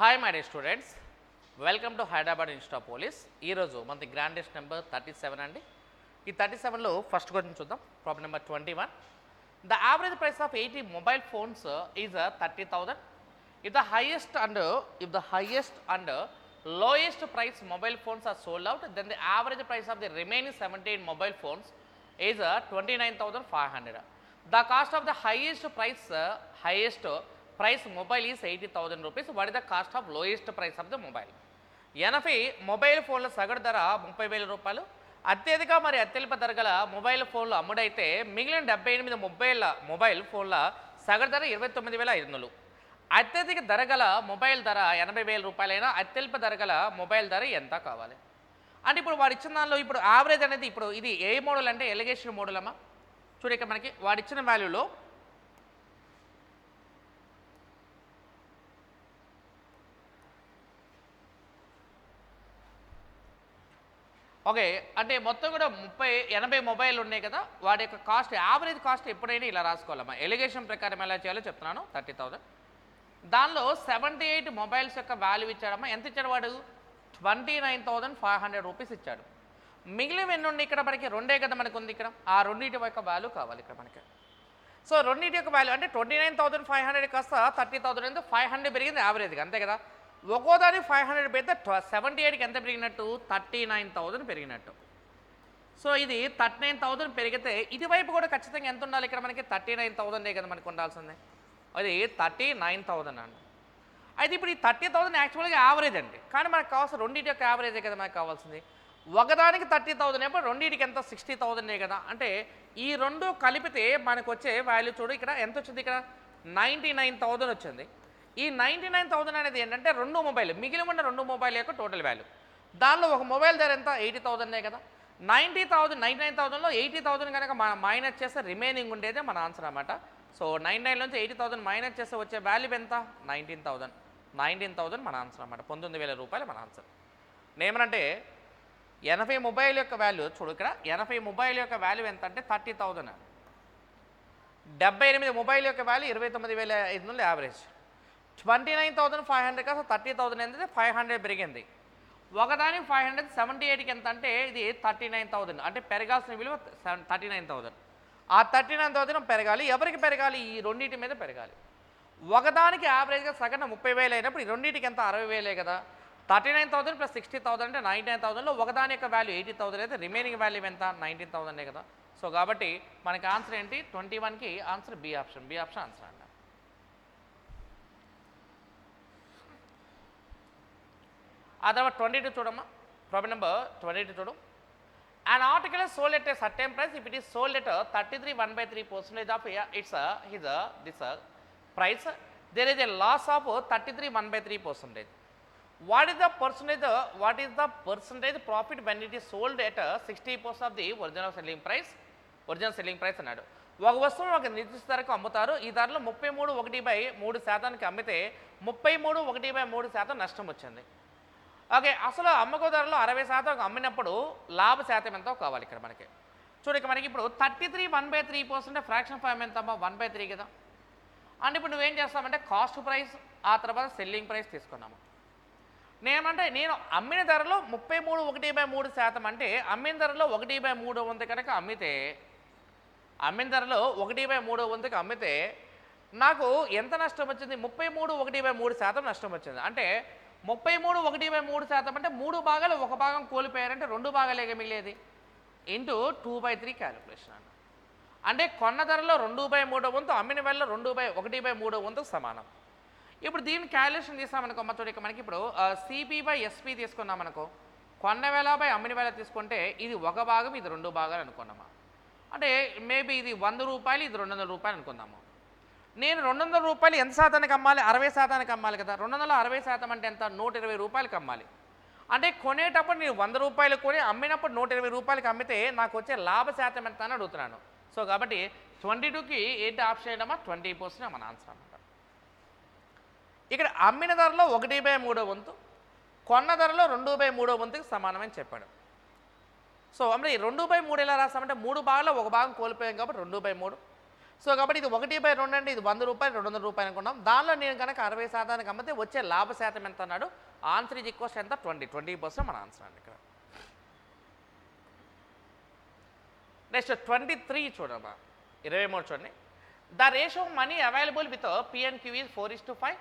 Hi my day students, welcome to Hyderabad Insta police. ఈరోజు మనది grandest number 37 అండి. ఈ 37లో ఫస్ట్ క్వశ్చన్ చూద్దాం. Problem number 21. The average price of 80 mobile phones is 30,000. If the highest and lowest price mobile phones are sold out, then the average price of the remaining 17 mobile phones is 29,500. The cost of the highest price mobile is 80,000 rupees. What is the cost of lowest price of the mobile? 80 mobile ఫోన్ల సగటు ధర 30,000 రూపాయలు. అత్యధిక మరి అత్యల్ప ధర గల mobile ఫోన్లు అమ్ముడైతే మిగిలిన 78 మొబైల్ ఫోన్ల సగటు ధర 29,500. అత్యధిక ధర గల మొబైల్ ధర 80,000 రూపాయలైనా అత్యల్ప ధర గల మొబైల్ ధర ఎంత కావాలి అంటే ఇప్పుడు వాడు ఇచ్చిన దానిలో ఇప్పుడు యావరేజ్ అనేది ఇప్పుడు ఇది ఏ మోడల్ అంటే ఎలిగేషన్ మోడల్ అమ్మా. చూడు ఇక్కడ మనకి వాడు ఇచ్చిన వాల్యూలో ఓకే అంటే మొత్తం కూడా 80 మొబైల్ ఉన్నాయి కదా, వాటి యొక్క కాస్ట్ యావరేజ్ కాస్ట్ ఎప్పుడైనా ఇలా రాసుకోవాలమ్మా. ఎలిగేషన్ ప్రకారం ఎలా చేయాలో చెప్తున్నాను. 30,000 దానిలో 78 మొబైల్స్ యొక్క వాల్యూ ఇచ్చాడమ్మా. ఎంత ఇచ్చాడు వాడు? 29,500 రూపీస్ ఇచ్చాడు. మిగిలిన ఎన్ని ఉన్నాయి ఇక్కడ మనకి? రెండే కదా మనకు ఉంది ఇక్కడ. ఆ రెండింటి యొక్క వాల్యూ కావాలి ఇక్కడ మనకి. సో రెండింటి యొక్క వాల్యూ అంటే 29,500 కాస్త 30,000 ఎంత 500 పెరిగింది యావరేజ్గా, అంతే కదా. ఒక్కోదాని 500 పెడితే 78కి ఎంత పెరిగినట్టు? 39,000 పెరిగినట్టు. సో ఇది 39,000 పెరిగితే ఇటువైపు కూడా ఖచ్చితంగా ఎంత ఉండాలి ఇక్కడ మనకి? 39,000 కదా మనకు ఉండాల్సిందే. అది 39,000 అండి. అయితే ఇప్పుడు ఈ 30,000 యాక్చువల్గా యావరేజ్ అండి, కానీ మనకు కావాల్సిన రెండింటి యొక్క యావరేజే కదా మనకు కావాల్సింది. ఒకదానికి 30,000 ఎప్పుడు రెండింటికి ఎంత? 60,000 కదా. అంటే ఈ రెండు కలిపితే మనకు వచ్చే వాల్యూ చూడు ఇక్కడ ఎంత వచ్చింది? ఇక్కడ 99,000 వచ్చింది. ఈ 99,000 అనేది ఏంటంటే రెండు మొబైల్, మిగిలి ఉన్న రెండు మొబైల్ యొక్క టోటల్ వాల్యూ. దానిలో ఒక మొబైల్ ధర ఎంత? 80,000 కదా. 99,000లో 80,000 కనుక మైనస్ చేస్తే రిమైనింగ్ ఉండేదే మన ఆన్సర్ అన్నమాట. సో 99 నుంచి 80,000 మైనస్ చేస్తే వచ్చే వాల్యూ ఎంత? 19,000 మన ఆన్సర్ అన్నమాట. 19,000 రూపాయలు మన ఆన్సర్. నేమనంటే 80 మొబైల్ యొక్క వాల్యూ చూడు ఇక్కడ. 80 మొబైల్ యొక్క వాల్యూ ఎంత అంటే 30,000. 78 మొబైల్ యొక్క వాల్యూ 29,500 యావరేజ్. 29,500 కాస్త 30,000 ఎంత? 500 పెరిగింది. ఒకదాని 500 78కి ఎంత అంటే ఇది 39,000. అంటే పెరగాల్సిన విలువ 39,000. ఆ 39,000 పెరగాలి. ఎవరికి పెరగాలి? ఈ రెండింటి మీద పెరగాలి. ఒకదానికి యావరేజ్గా సగటున 30,000 అయినప్పుడు ఈ రెండింటికి ఎంత? 60,000 కదా. 39,000 ప్లస్ 60,000 అంటే 99,000లో ఒకదాని యొక్క వాల్యూ 80,000 అయితే రిమైనింగ్ వాల్యూ ఎంత? 19,000 కదా. సో కాబట్టి మనకి ఆన్సర్ ఏంటి? 21కి answer B option. B option answer అంట. ఆ తర్వాత 22 చూడమ్మా. ప్రాబ్లం నెంబర్ 22 చూడు. An article is sold at a certain price if it is sold at 33 1/3% of this price, there is a loss of 33 1/3%. What is the percentage profit when it is sold at 60% of the original selling price అన్నాడు. ఒక వస్తువును ఒక నిర్దిష్ట ధరకు అమ్ముతారు. ఈ ధరలో 33 అమ్మితే 33 నష్టం వచ్చింది. ఓకే, అసలు అమ్మకం ధరలో 60% అమ్మినప్పుడు లాభ శాతం ఎంతో కావాలి ఇక్కడ మనకి. చూడక మనకి ఇప్పుడు 33 1/3% ఫ్రాక్షన్ ఫార్మ్ ఎంత అమ్మా? 1/3 కదా. అంటే ఇప్పుడు నువ్వేం చేస్తామంటే కాస్ట్ ప్రైస్ ఆ తర్వాత సెల్లింగ్ ప్రైస్ తీసుకున్నాము. నేను అమ్మిన ధరలో 33 1/3% అంటే అమ్మిన ధరలో 1/3 వంతు కనుక అమ్మితే, అమ్మిన ధరలో 1/3 వంతుకి అమ్మితే నాకు ఎంత నష్టం వచ్చింది? 33 1/3% నష్టం వచ్చింది. అంటే 33 1/3% అంటే 3 భాగాలు 1 భాగం కోల్పోయారంటే 2 భాగాలేగా మిగిలేది. ఇంటూ 2/3 క్యాలిక్యులేషన్ అన్న. అంటే కొన్న ధరలో 2/3 వంతు, అమ్మిన వేళలో 1/3 వంతు సమానం. ఇప్పుడు దీన్ని క్యాలిక్యులేషన్ తీసామనుకో అమ్మ. చూడక మనకి ఇప్పుడు CP/SP తీసుకున్నామనుకో, కొన్న వేళ బై అమ్మిన వేళ తీసుకుంటే ఇది 1 భాగం, ఇది 2 భాగాలు అనుకున్నామా. అంటే మేబీ ఇది 100 రూపాయలు, ఇది 200 రూపాయలు అనుకుందాము. నేను 200 రూపాయలు ఎంత శాతానికి అమ్మాలి? 60% అమ్మాలి కదా. 260% అంటే ఎంత? 120 రూపాయలకి అమ్మాలి. అంటే కొనేటప్పుడు నేను 100 రూపాయలు కొని అమ్మినప్పుడు 120 రూపాయలకి అమ్మితే నాకు వచ్చే లాభ శాతం ఎంత అని అడుగుతున్నాను. సో కాబట్టి 22కి ఏంటి ఆప్షన్ అయ్యడమా? 20% మన ఆన్సర్ అన్నమాట. ఇక్కడ అమ్మిన ధరలో 1/3 వంతు, కొన్న ధరలో 2/3 వంతుకి సమానమని చెప్పాడు. సో అంటే 2/3 ఎలా రాస్తామంటే 3 భాగాల్లో 1 భాగం కోల్పోయాం కాబట్టి 2/3. సో కాబట్టి ఇది 1/2 అంటే ఇది 100 రూపాయలు 200 రూపాయలు అనుకున్నాం. దానిలో నేను కనుక 60% అమ్మితే వచ్చే లాభ శాతం ఎంత అన్నాడు? ఆన్సర్ ఈజ్ ఈక్వల్స్ ఎంత? 20% మన ఆన్సర్ అండి ఇక్కడ. నెక్స్ట్ 23 చూడమ్మా, 23 చూడండి. The ratio of money available with P and Q is 4:5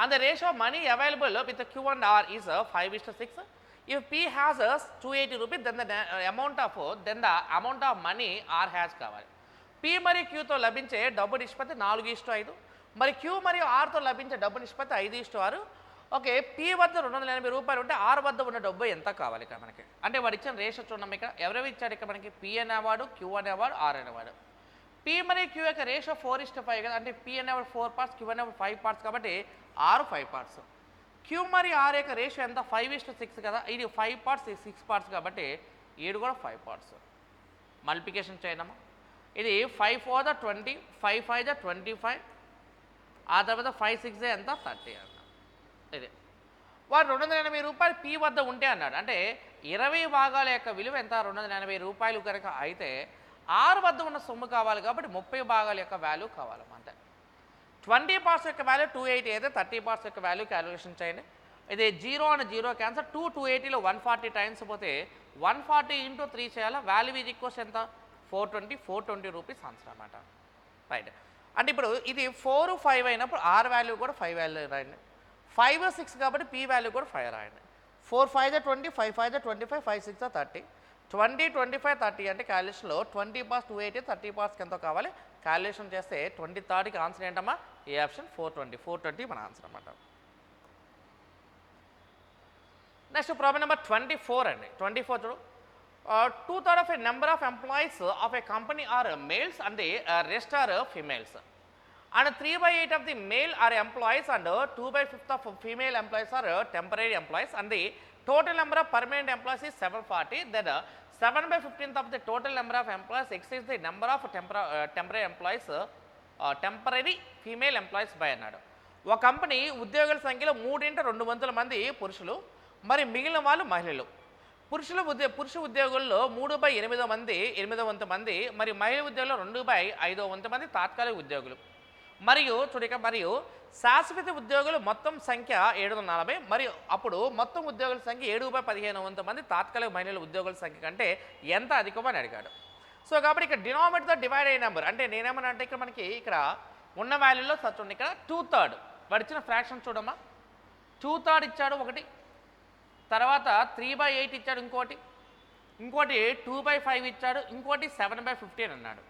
and the ratio of money available with Q and R is 5:6. If P has 280 rupees, then the amount of money R has కావాలి. P మరియు Qతో లభించే డబ్బు నిష్పత్తి 4:5, మరి Q మరియు Rతో లభించే డబ్బు నిష్పత్తి 5:6. ఓకే, P వద్ద 280 రూపాయలు ఉంటే R వద్ద ఉన్న డబ్బు ఎంత కావాలి ఇక్కడ మనకి? అంటే వాడు ఇచ్చిన రేషియో చూడడం ఇక్కడ ఎవరెవరు ఇచ్చాడు ఇక్కడ మనకి? P అనేవాడు, Q అనేవాడు, R అనేవాడు. P మరియు Q యొక్క రేషియో 4:5 కదా, అంటే P అనేవాడు 4 పార్ట్స్, Q అనేవాడు 5 పార్ట్స్, కాబట్టి R 5 పార్ట్స్. Q మరియు R యొక్క రేషియో ఎంత? 5:6 కదా, ఇది 5 పార్ట్స్, 6 పార్ట్స్, కాబట్టి ఈడు కూడా 5 పార్ట్స్. మల్టిప్లికేషన్ చేయడమా, ఇది 5 4 ద 20, 5 5 ద 25, ఆ తర్వాత 5 6 ఎంత? 30 అన్న. ఇది వాడు 280 రూపాయలు P వద్ద ఉంటే అన్నాడు, అంటే 20 భాగాల యొక్క విలువ ఎంత? 280 రూపాయలు కనుక అయితే R వద్ద ఉన్న సొమ్ము కావాలి, కాబట్టి 30 భాగాల యొక్క వాల్యూ కావాలన్నమాట. 20 పార్ట్స్ యొక్క వాల్యూ 280 అయితే 30 పార్ట్స్ యొక్క వాల్యూ క్యాలిక్యులేషన్ చేయండి. ఇది 0 అని 0 క్యాన్సర్. 280లో 140 టైమ్స్ పోతే 140 × 3 చేయాలా, వాల్యూ ఈజ్ ఈక్వల్స్ ఎంత? 420 రూపీస్ ఆన్సర్ అన్నమాట. రైట్, అంటే ఇప్పుడు ఇది 4 5 అయినప్పుడు R వాల్యూ కూడా 5 వాల్యూ రాయండి. 5 6 కాబట్టి P వాల్యూ కూడా 5 రాయండి. 4 5 20, 5 5 25, 5 6 30, 20 25 30 అంటే క్యాలిక్యులేషన్లో 20 పార్ట్స్ 280, 30 పార్ట్స్కి ఎంతో కావాలి క్యాలిక్యులేషన్ చేస్తే 23కి ఆన్సర్ ఏంటమ్మా? ఏ ఆప్షన్ 420 మన ఆన్సర్ అన్నమాట. నెక్స్ట్ ప్రాబ్లం నెంబర్ 24 అండి. 24 చూడు. 2/3 of a number of employees of a company are males and the rest are females. And 3/8 of the male are employees and 2/5 of female employees are temporary employees. And the total number of permanent employees is 740. Then 7/15 of the total number of employees exceeds the number of temporary employees, temporary female employees by అన్నాడు. ఒక company ఉద్యోగుల సంఖ్యలో 3/2 మంది పురుషులు, మరి మిగిలిన వాళ్ళు మహిళలు. పురుష ఉద్యోగుల్లో 3/8 మంది 8 మంది, మరి మహిళ ఉద్యోగుల్లో 2/5 మంది తాత్కాలిక ఉద్యోగులు. మరియు శాశ్వత ఉద్యోగులు మొత్తం సంఖ్య 740, మరియు అప్పుడు మొత్తం ఉద్యోగుల సంఖ్య 7/15 మంది తాత్కాలిక మహిళల ఉద్యోగుల సంఖ్య కంటే ఎంత అధికమని అడిగాడు. సో కాబట్టి ఇక్కడ డినామినేటర్తో డివైడ్ అయ్యే నెంబర్ అంటే నేనేమన్నా అంటే ఇక్కడ మనకి ఇక్కడ ఉన్న వాల్యూలో చూడండి, ఇక్కడ 2/3 వాడు ఇచ్చిన ఫ్రాక్షన్ చూడమ్మా. 2/3 ఇచ్చాడు ఒకటి, తర్వాత 3/8 ఇచ్చాడు ఇంకోటి 2/5 ఇచ్చాడు, ఇంకోటి 7/15 అన్నాడు.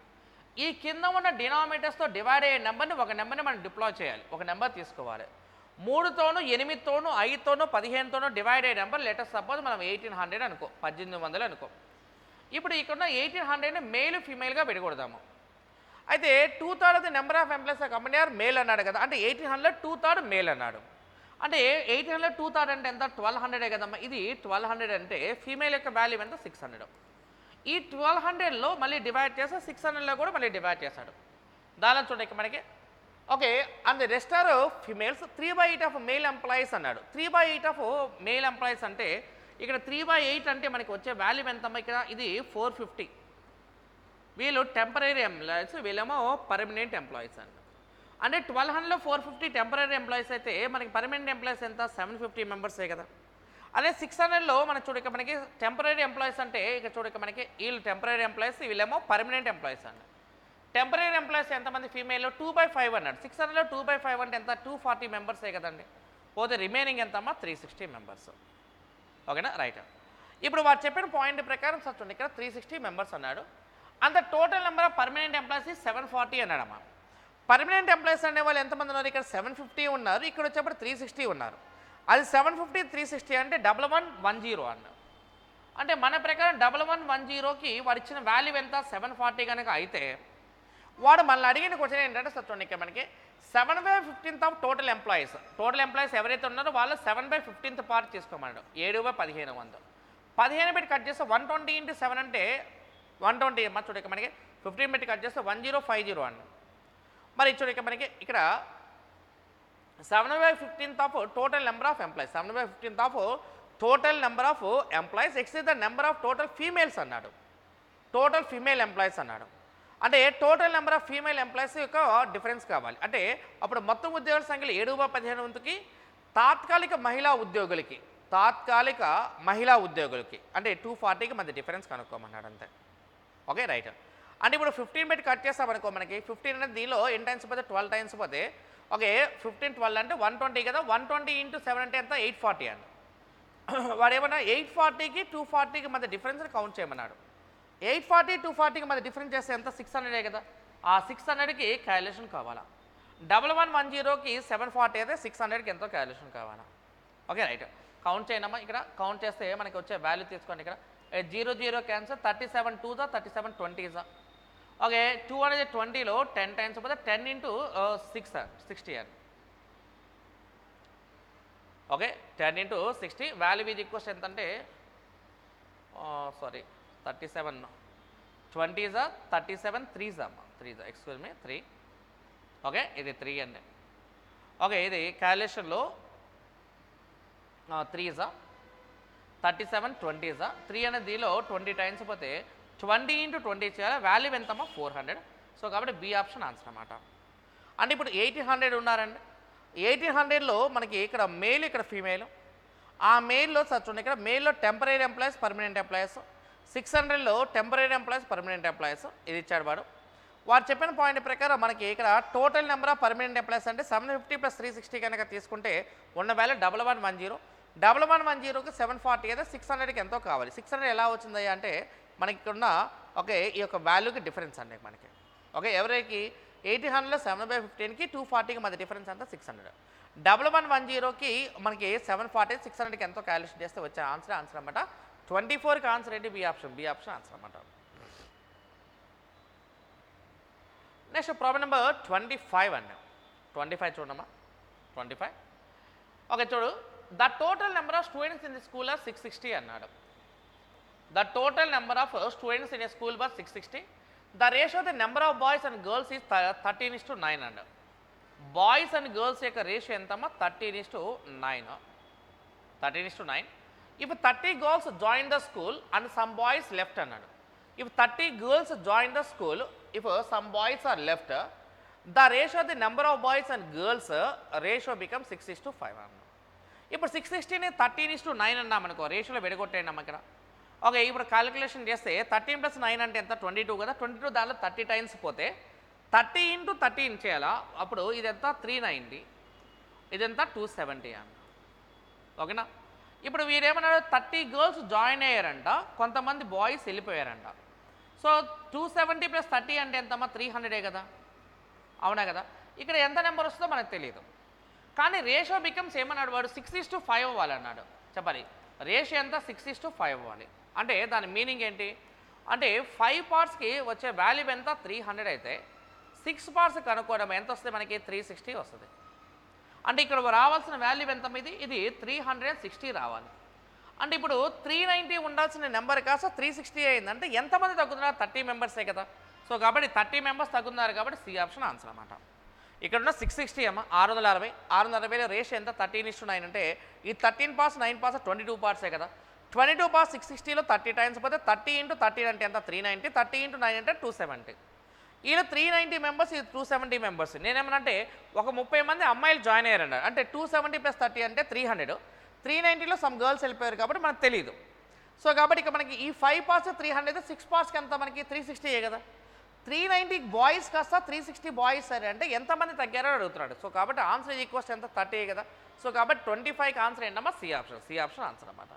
ఈ కింద ఉన్న డినామినేటర్స్తో డివైడ్ అయ్యే నెంబర్ని ఒక నెంబర్ని మనం డిప్లాయ్ చేయాలి, ఒక నెంబర్ తీసుకోవాలి. 3తోనూ 8తోనూ 5తోనూ 15తోనూ డివైడ్ అయ్యే నెంబర్ లెటర్ సపోజ్ మనం 1800 అనుకో, 1800 అనుకో. ఇప్పుడు ఇక్కడ ఉన్న 1800ని మేల్ ఫీమేల్గా పెట్టుకొడదాము. అయితే 2/3 of the number of employees company are male అన్నాడు కదా, అంటే 1800 2/3 మేల్ అన్నాడు. అంటే 1800 2/3 అంటే ఎంత? 1200 కదమ్మా. ఇది 1200 అంటే ఫీమేల్ యొక్క వాల్యూ ఎంత? 600. ఈ 1200లో మళ్ళీ డివైడ్ చేస్తే 600లో కూడా మళ్ళీ డివైడ్ చేశాడు. దానిలో చూడండి మనకి okay. And the rest are females. 3/8 of male employees అన్నాడు. 3/8 ఆఫ్ మేల్ ఎంప్లాయీస్ అంటే ఇక్కడ 3/8 అంటే మనకి వచ్చే వాల్యూ ఎంతమ్మా? ఇక్కడ ఇది 450. వీళ్ళు టెంపరీ ఎంప్లాయీస్, వీళ్ళేమో పర్మనెంట్ ఎంప్లాయీస్ అంట. అంటే 1200లో 450 టెంపరీ ఎంప్లాయీస్ అయితే మనకి పర్మనెంట్ ఎంప్లాయీస్ ఎంత? 750 మెంబర్సే కదా. అదే 600లో మనకి చూడక మనకి టెంపరీ ఎంప్లాయీస్ అంటే ఇక్కడ చూడక మనకి వీళ్ళు టెంపరీ ఎంప్లాయీస్, వీళ్ళేమో పర్మనెంట్ ఎంప్లాయీస్ అండి. టెంపరీ ఎంప్లాయీస్ ఎంతమంది? ఫీమేల్ 2/5 అన్నాడు. 600లో 2/5 అంటే ఎంత? 240 మెంబర్సే కదండి. పోతే రిమైనింగ్ ఎంతమ్మా? 360 మెంబర్స్. ఓకేనా, రైట్. ఇప్పుడు వారు చెప్పిన పాయింట్ ప్రకారం చూడండి ఇక్కడ 360 మెంబర్స్ అన్నాడు. అంత total number of permanent employees 740 అన్నాడమ్మా. పర్మనెంట్ ఎంప్లాయీస్ అనే వాళ్ళు ఎంతమంది ఉన్నారు? ఇక్కడ 750 ఉన్నారు, ఇక్కడ వచ్చేప్పుడు 360 ఉన్నారు. అది 750 360 అంటే 1110 అన్నారు. అంటే మన ప్రకారం 1110కి వాడు ఇచ్చిన వాల్యూ ఎంత? 740 కనుక అయితే వాడు మనల్ని అడిగిన క్వశ్చన్ ఏంటంటే చూడండి ఇక్కడ మనకి 7/15 ఆఫ్ టోటల్ ఎంప్లాయీస్ ఎవరైతే ఉన్నారో వాళ్ళు 7/15 పార్ట్ తీసుకోమన్నాడు. 7/1500. 15 పెట్టి కట్ చేస్తే 120 × 7 అంటే 120 అమ్మా. చూడక మనకి 15 పెట్టి కట్ చేస్తే 1050 అన్నాడు. మరి చూడక మనకి ఇక్కడ 7/15 of total number of employees, 7/15 of total number of employees excess the number of total females అన్నాడు. టోటల్ ఫీమేల్ ఎంప్లాయీస్ అన్నాడు. అంటే total number of female employees యొక్క డిఫరెన్స్ కావాలి. అంటే అప్పుడు మొత్తం ఉద్యోగుల సంఖ్యలు 7/15 తాత్కాలిక మహిళా ఉద్యోగులకి అంటే 240కి మధ్య డిఫరెన్స్ కనుక్కోమన్నాడు అంతే. Okay right. అంటే ఇప్పుడు 15 పెట్టి కట్ చేస్తామనుకో మనకి 15 అనేది దీనిలో ఎన్ని టైమ్స్ పోతే 12 టైమ్స్ పోతే ఓకే 15 12 అంటే 120 కదా. 120 × 7 అంటే ఎంత 840 అండి. వాడు ఏమన్నా 840కి 240కి మధ్య డిఫరెన్స్ కౌంట్ చేయమన్నాడు. 840 240కి మధ్య డిఫరెన్స్ చేస్తే ఎంత 600 కదా. ఆ 600కి క్యాలిక్యులేషన్ కావాలా. 1110కి 740 అయితే 600కి ఎంతో క్యాలిక్యులేషన్ కావాలా. Okay right. కౌంట్ చేయనమ్మా. ఇక్కడ కౌంట్ చేస్తే మనకి వచ్చే వాల్యూ తీసుకోండి. ఇక్కడ 0 0 క్యాన్సర్ 37 2 37 20 ఓకే 220లో 10 టైమ్స్ పోతే 10 × 6 60 అండి. ఓకే 10 × 60 వాల్యూ ఈజ్ ఈక్వల్స్ ఎంత అంటే 37 20 37 3 ఎక్స్క్యూజ్ మీ 3 ఓకే ఇది 3 అండి. ఓకే ఇది క్యాలిక్యులేషన్లో 3 37 20 3 అనేది దీనిలో 20 టైమ్స్ పోతే 20 × 20 చేయాలి. వాల్యూ ఎంతమ్మా 400. సో కాబట్టి బి ఆప్షన్ ఆన్సర్ అన్నమాట. అంటే ఇప్పుడు 1800 ఉన్నారండి. 1800లో మనకి ఇక్కడ మేల్ ఇక్కడ ఫీమేల్. ఆ మేల్లో చూడండి ఇక్కడ మేల్లో టెంపరీ ఎంప్లాయీస్ పర్మనెంట్ ఎంప్లాయీస్ 600లో టెంపరీ ఎంప్లాయీస్ పర్మనెంట్ ఎంప్లాయీస్ ఇది ఇచ్చాడు వాడు చెప్పిన పాయింట్ ప్రకారం మనకి ఇక్కడ total number of permanent employees అంటే 750 + 360 కనుక తీసుకుంటే ఉన్న వాల్యూ 1110 1110కి 740 అయితే 600కి ఎంతో కావాలి. 600 ఎలా వచ్చింది అంటే మనకి ఇక్కడ ఉన్న ఓకే ఈ యొక్క వాల్యూకి డిఫరెన్స్ అండి మనకి. ఓకే ఎవరికి 1800లో 7/15కి 240కి మధ్య డిఫరెన్స్ అంతా 600. 1110కి మనకి 740 600కి ఎంతో క్యాలిక్యులేట్ చేస్తే వచ్చే ఆన్సర్ అన్నమాట. 24కి ఆన్సర్ ఏంటి బి ఆప్షన్ ఆన్సర్ అన్నమాట. నెక్స్ట్ ప్రాబ్లం నెంబర్ 25 అండి. 25 చూడమ్మా 25. ఓకే చూడు the total number of students in the school are 660 అన్నాడు. The total number of students in a school were 660. The ratio of the number of boys and girls is 13:9 అండి. Boys and girls యొక్క ratio ఎంతమ్మా 13:9. 13:9. If 30 girls join the school and some boys left అన్నాడు. If 30 girls join the school if some boys are left the ratio of the number of boys and girls ratio become 6:5 అన్నాడు. ఇప్పుడు 660ని 13:9 అన్నామనుకో రేషియోలో విడగొట్టేయండి అమ్మ ఇక్కడ. Okay ఇప్పుడు calculation చేస్తే 13 + 9 అంటే ఎంత 22 కదా. 22 దానిలో 30 టైమ్స్ పోతే 30 × 13 చేయాలా. అప్పుడు ఇదంతా 390 ఇదంతా 270 అన్న. ఓకేనా. ఇప్పుడు వీరేమన్నాడు 30 గర్ల్స్ జాయిన్ అయ్యారంట, కొంతమంది బాయ్స్ వెళ్ళిపోయారంట. సో 270 + 30 అంటే ఎంతమ్మా 300 కదా. అవునా కదా. ఇక్కడ ఎంత నెంబర్ వస్తుందో మనకు తెలియదు. కానీ రేషియో బికమ్స్ ఏమన్నాడు వాడు 6:5 అవ్వాలి అన్నాడు. చెప్పాలి రేషియో ఎంత 6:5 అవ్వాలి. అంటే దాని మీనింగ్ ఏంటి అంటే 5 పార్ట్స్కి వచ్చే వాల్యూ ఎంత 300 అయితే 6 పార్ట్స్ కనుక్కోవడం ఎంత వస్తుంది మనకి 360 వస్తుంది. అంటే ఇక్కడ రావాల్సిన వాల్యూ ఎంత ఇది 360 రావాలి. అంటే ఇప్పుడు 390 ఉండాల్సిన నెంబర్ కాస్త 360 అయిందంటే ఎంతమంది తగ్గుతున్నారు 30 మెంబర్సే కదా. సో కాబట్టి 30 మెంబర్స్ తగ్గుతున్నారు కాబట్టి సి ఆప్షన్ ఆన్సర్ అన్నమాట. ఇక్కడ ఉన్న 660 అమ్మ 660 660లో రేషియో ఎంత 13:9 అంటే ఈ 13 పార్ట్స్ 9 పార్ట్స్ 22 పార్ట్సే కదా. 22 పార్ట్స్ 660లో 30 టైమ్స్ పోతే 30 × 13 అంటే ఎంత 390 30 × 9 అంటే 270. వీళ్ళు 390 మెంబర్స్ ఇది 270 మెంబర్స్. నేనేమనంటే ఒక 30 మంది అమ్మాయిలు జాయిన్ అయ్యారంట అంటే 270 + 30 అంటే 300. 390లో సమ్ గర్ల్స్ వెళ్ళిపోయారు కాబట్టి మనకు తెలియదు. సో కాబట్టి ఇక మనకి ఈ 5 పార్ట్స్ 300 అయితే 6 పార్ట్స్కి ఎంత మనకి 360 కదా. 390 బాయ్స్ కాస్త 360 బాయ్స్ సరే అంటే ఎంతమంది తగ్గారో అడుగుతున్నాడు. సో కాబట్టి ఆన్సర్ ఈక్వల్స్ ఎంత 30 కదా. సో కాబట్టి 25కి ఆన్సర్ ఏంటమ్మా సి ఆప్షన్ ఆన్సర్ అన్నమాట.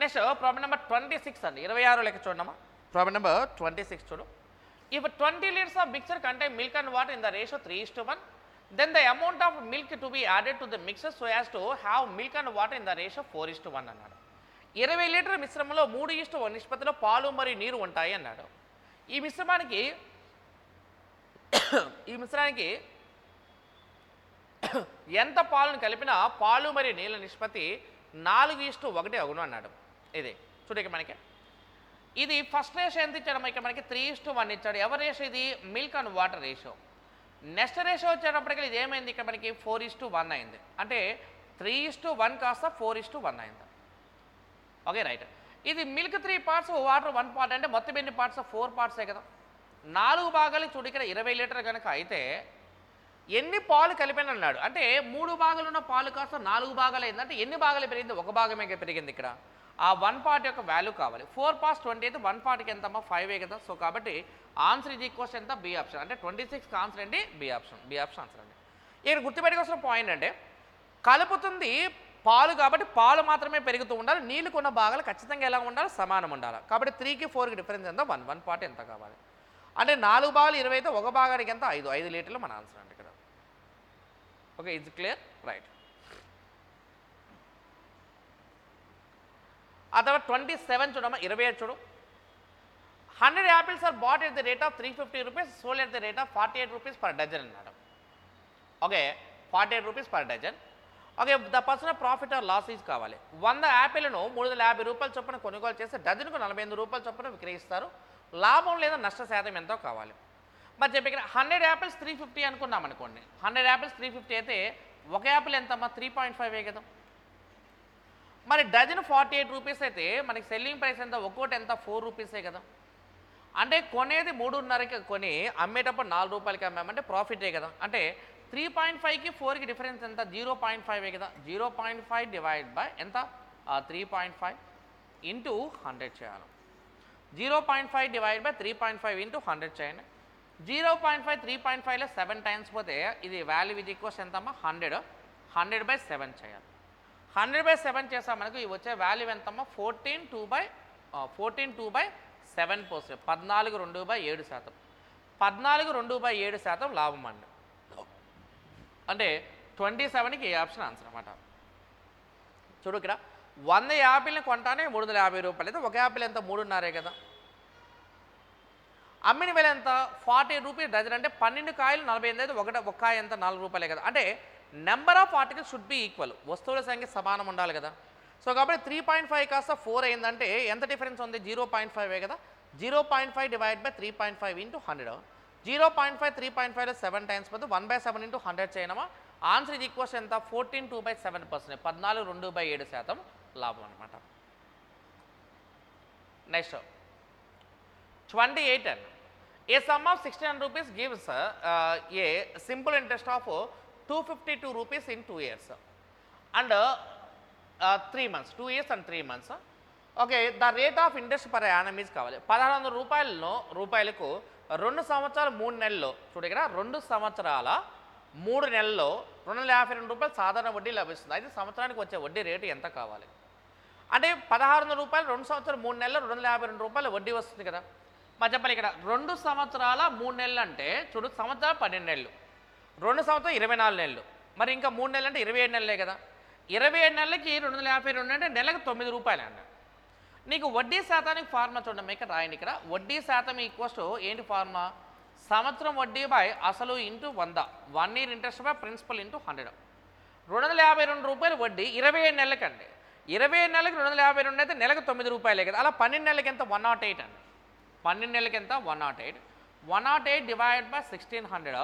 నెక్స్ట్ ప్రాబ్లం నెంబర్ 26 అండి 26 లెక్క చూడమ్మా. ప్రాబ్లం నెంబర్ 26 చూడు. If 20 liters of mixture contain milk and water in the ratio 3:1 then the amount of milk to be added to the mixture so as to have milk and water in the ratio 4:1 అన్నాడు. 20 లీటర్ల మిశ్రమంలో 3:1 నిష్పత్తిలో పాలు మరియు నీరు ఉంటాయి అన్నాడు. ఈ మిశ్రమానికి ఎంత పాలను కలిపినా పాలు మరియు నీళ్ళ నిష్పత్తి 4:1 అగును అన్నాడు. ఇది చూడక మనకి ఇది ఫస్ట్ రేషియో ఎంత ఇచ్చాడు మనకి 3:1 ఇచ్చాడు. ఎవరి రేషియో ఇది milk and water ratio. Next ratio వచ్చేటప్పటికి ఇది ఏమైంది ఇక్కడ మనకి 4:1 అయింది. అంటే 3:1 కాస్త 4:1 అయింది. Okay right. ఇది మిల్క్ 3 పార్ట్స్, వాటర్ 1 పార్ట్, అంటే మొత్తం ఎన్ని పార్ట్స్? 4 పార్ట్సే కదా. 4 భాగాలు చూడు, ఇక్కడ 20 లీటర్ కనుక అయితే ఎన్ని పాలు కలిపాను అన్నాడు. అంటే 3 భాగాలు ఉన్న పాలు కాస్త 4 భాగాలు అయిందంటే ఎన్ని భాగాలు పెరిగింది? 1 భాగమే పెరిగింది. ఇక్కడ ఆ 1 పార్ట్ యొక్క వాల్యూ కావాలి. 4 పార్ట్స్ 20 అయితే 1 పార్ట్కి ఎంతమ్మా? 5 కదా. సో కాబట్టి ఆన్సర్ ఇది ఈక్వల్స్ ఎంత? B option. అంటే 26 ఆన్సర్ అండి, B option. B option answer అండి. ఇక్కడ గుర్తుపెట్టుకోవాల్సిన పాయింట్ అంటే కలుపుతుంది పాలు కాబట్టి పాలు మాత్రమే పెరుగుతూ ఉండాలి. నీళ్ళు కొన్న భాగాలు ఖచ్చితంగా ఎలా ఉండాలి? సమానం ఉండాలి. కాబట్టి 3కి 4కి డిఫరెన్స్ ఎంత? 1 పార్ట్ ఎంత కావాలి? అంటే 4 భాగాలు 20 అయితే 1 భాగానికి ఎంత? 5 లీటర్లు మన ఆన్సర్ అండి ఇక్కడ. Okay, it's clear, right. ఆ తర్వాత 27 చూడమ్మా, 27 చూడు. 100 apples are bought at the rate of 350 rupees, sold at the rate of 48 rupees per dozen అన్నాడు. Okay, 48 rupees per dozen. Okay, the person profit or loss is కావాలి. 100 యాపిల్ను 350 రూపాయల చొప్పున కొనుగోలు చేస్తే డజన్కు 48 రూపాయల చొప్పున విక్రయిస్తారు. లాభం లేదా నష్ట శాతం ఎంతో కావాలి. మరి చెప్పి ఇక్కడ 100 యాపిల్స్ 350 అనుకున్నాం అనుకోండి. 100 యాపిల్స్ 350 అయితే ఒక యాపిల్ ఎంతమ్మా? 3.5 కదా. మరి డజన్ 48 రూపీస్ అయితే మనకి సెల్లింగ్ ప్రైస్ ఎంత? ఒక్కోటి ఎంత? 4 రూపీసే కదా. అంటే కొనేది 3.5కి కొని అమ్మేటప్పుడు 4 రూపాయలకి అమ్మామంటే ప్రాఫిటే కదా. అంటే 3.5కి 4కి డిఫరెన్స్ ఎంత? 0.5 కదా. 0.5 డివైడ్ బై ఎంత? 3.5 ఇంటూ 100 చేయాలి. 0.5 డివైడ్ బై 3.5 ఇంటూ 100 చేయండి. 0.5 3.5లో 7 టైమ్స్ పోతే ఇది వాల్యూ ఇది ఈక్వల్స్ ఎంతమ్మా? 100. 100 బై 7 చేయాలి. 100 బై 7 చేసాం మనకు ఇవి వచ్చే వాల్యూ ఎంతమ్మా? 14.2/7%. 14.2/7%. 14.2/7% లాభం అండి. అంటే 27కి ఏ ఆప్షన్ ఆన్సర్ అనమాట. చూడు ఇక్కడ 100 యాపిల్ని కొంటానే 350 రూపాయలు అయితే ఒక యాపిల్ ఎంత? 3.5 కదా. అమ్మిన వేల ఎంత? 48 రూపీస్ డజన్. అంటే 12 కాయలు 48 అయితే ఒక కాయ ఎంత? 4 రూపాయలే కదా. అంటే number of articles should be equal. వస్తువుల సంఖ్య సమానం ఉండాలి కదా. సో కాబట్టి 3.5 కాస్త 4 అయిందంటే ఎంత డిఫరెన్స్ ఉంది? 0.5 కదా. 0.5 డివైడ్ బై 3.5 ఇంటూ 100. 0.5 3.5లో 7 టైమ్స్ పోతే 1/7 ఇంటూ 100 చేయనమా? ఆన్సర్ ఇది ఈక్వల్స్ ఎంత? 14.2/7%. 14.2/7% లాభం అనమాట. Next 28. A sum of 1600 rupees gives a simple interest of 252 rupees in 2 years and 3 months. 2 years and 3 months. Okay, the rate of interest per annum is కావాలి. 1600 రూపాయలకు 2 సంవత్సరాలు 3 నెలల్లో చూడు ఇక్కడ 2 సంవత్సరాల 3 నెలల్లో 252 రూపాయలు సాధారణ వడ్డీ లభిస్తుంది. అయితే సంవత్సరానికి వచ్చే వడ్డీ రేటు ఎంత కావాలి? అంటే 1600 రూపాయలు 2 సంవత్సరాలు 3 నెలల్లో 252 రూపాయలు వడ్డీ వస్తుంది కదా. మరి చెప్పాలి ఇక్కడ 2 సంవత్సరాల 3 నెలలు అంటే చూడు సంవత్సరాలు 12 నెలలు, 2 సంవత్సరాలు 24 నెలలు, మరి ఇంకా 3 నెలలు అంటే 27 నెలలే కదా. 27 నెలలకి 252 అంటే నెలకు 9 రూపాయలు అండి. నీకు వడ్డీ శాతానికి ఫార్ములా చూడండి ఇక్కడ రాయండి. ఇక్కడ వడ్డీ శాతం ఈక్వల్స్ ఏంటి ఫార్ములా? సంవత్సరం వడ్డీ బై అసలు into 100. 1 year interest by principal into 100. 252 రూపాయలు వడ్డీ 27 నెలలకండి. 27 నెలలకి 252 అయితే నెలకు 9 రూపాయలే కదా. అలా 12 నెలలకి ఎంత? 108 అండి. 12 నెలలకి ఎంత? 108. 108 డివైడ్ బై 1600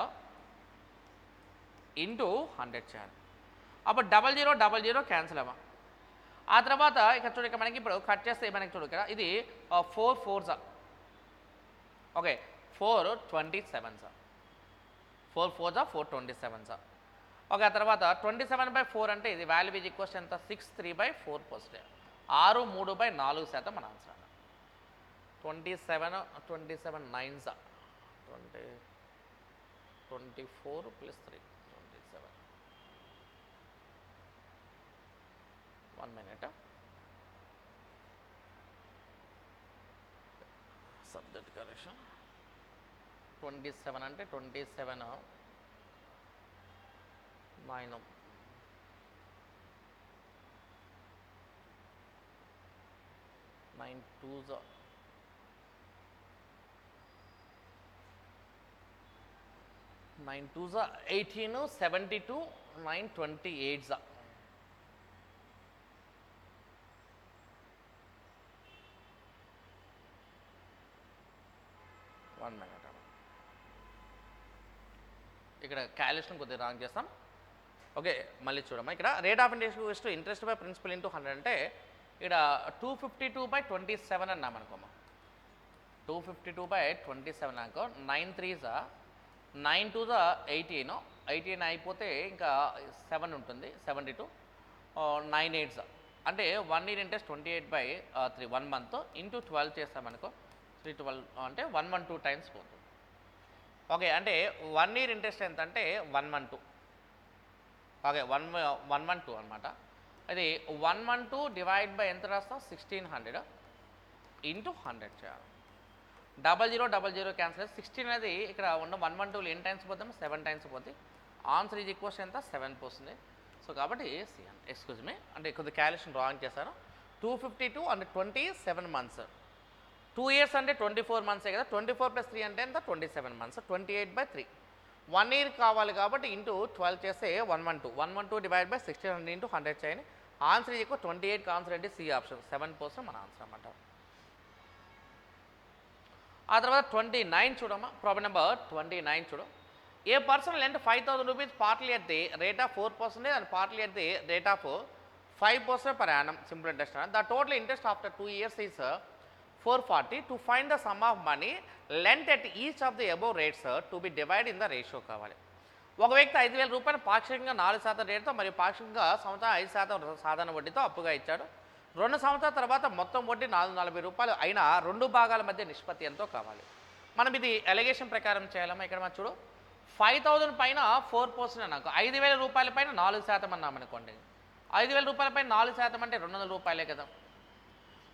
ఇంటూ 100 చేయాలి. అప్పుడు 0000 క్యాన్సిల్ అవ్వ. ఆ తర్వాత ఇక్కడ చూడు మనకి ఇప్పుడు కట్ చేస్తే మనకి చూడు ఇక్కడ ఇది 4 4s. Okay, 427s. 4 4s 427s. Okay, ఆ తర్వాత 27/4 అంటే ఇది వాల్యూ ఈజ్ ఈక్వల్స్ ఎంత? 63/4%. 63/4% మన answer. 27 27 9s 24 plus 3 27. 1 minute. Subject correction. 27 అంటే 27 9 9 2s 9 2s 18 72 9 28s. 1 minute. ఇక్కడ క్యాలిక్యులేషన్ కొద్దిగా రాంగ్ చేస్తాం. ఓకే, మళ్ళీ చూడమ్మా ఇక్కడ rate of interest by principal into 100 అంటే ఇక్కడ 252/27 అన్నాం అనుకోమా. 252/27 అనుకో. 9 3s 9 2s 18, 18 అయిపోతే ఇంకా 7 ఉంటుంది 72, 9 8s అంటే 1 year ఇంట్రెస్ట్ 28/3 1 month ఇంటూ 12 చేస్తామనుకో 312 అంటే 112 టైమ్స్ పోతుంది. ఓకే, అంటే 1 year ఇంట్రెస్ట్ ఎంత అంటే 112. ఓకే, 112 అనమాట. అది 112 డివైడ్ బై ఎంత రాస్తాం 1600 ఇంటూ 100 చేయాలి. 0000 క్యాన్సిల్. 16 అనేది ఇక్కడ ఉన్న 112 ఎన్ని టైమ్స్ పోతాము 7 టైమ్స్ పోతుంది. ఆన్సర్ ఈజ్ ఈక్వల్స్ ఎంత 7 పోతుంది. సో కాబట్టి సి అని ఎక్స్క్యూజ్ మీ అంటే కొద్దిగా క్యాలిక్యులేషన్ రాంగ్ చేశాను. 252 అంటే 27 months. 2 years అంటే 24 months కదా. 24 + 3 అంటే ఎంత 27 months. 28/3 1 year కావాలి కాబట్టి ఇంటూ 12 చేస్తే 112 డివైడ్ బై 1600 ఇంటూ 100 చేయండి. Answer is equal 28. ఆన్సర్ అంటే సి ఆప్షన్ 7% మన ఆన్సర్ అన్నమాట. ఆ తర్వాత 29 చూడమ్మా. ప్రాబ్లం నెంబర్ 29 చూడు. A person lent 5000 rupees partly at the rate of 4% and partly at the rate of 5% per annum simple interest. The total interest after 2 years is 440. To find the sum of money lent at each of the above rates to be divided in the ratio కావాలి. ఒక వ్యక్తి 5000 రూపాయలు పాక్షికంగా 4% రేటుతో మరియు పాక్షికంగా సంవత్సరం 5% సాధారణ వడ్డీతో అప్పుగా ఇచ్చాడు. 2 సంవత్సరాల తర్వాత మొత్తం వడ్డీ 440 రూపాయలు అయినా 2 భాగాల మధ్య నిష్పత్తి ఎంతో కావాలి. మనం ఇది ఎలిగేషన్ ప్రకారం చేయాలమ్మా. ఇక్కడ మనం చూడు 5000 పైన 4% అన్నాక 5000 రూపాయల పైన 4% అన్నామనుకోండి. 5000 రూపాయల పైన 4% అంటే 200 రూపాయలే కదా.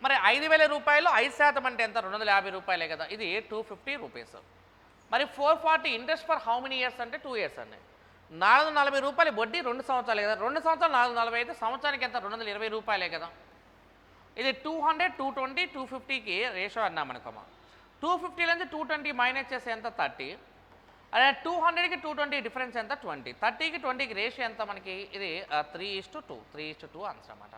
మరి 5000 రూపాయలు 5% అంటే ఎంత 250 రూపాయలే కదా. ఇది 250 రూపీస్. మరి 440 interest for how many years అంటే 2 years అండి. 440 రూపాయలు వడ్డీ 2 సంవత్సరాలు కదా. 2 సంవత్సరాలు 440 అయితే సంవత్సరానికి ఎంత 220 రూపాయలే కదా. ఇది 200 220 250కి రేషియో అన్నామనుకోమా. 250 నుంచి 220 మైనస్ చేస్తే ఎంత 30. అదే 200కి 220 డిఫరెన్స్ ఎంత 20. 30కి 20కి రేషియో ఎంత మనకి ఇది 3:2 ఆన్సర్ అన్నమాట.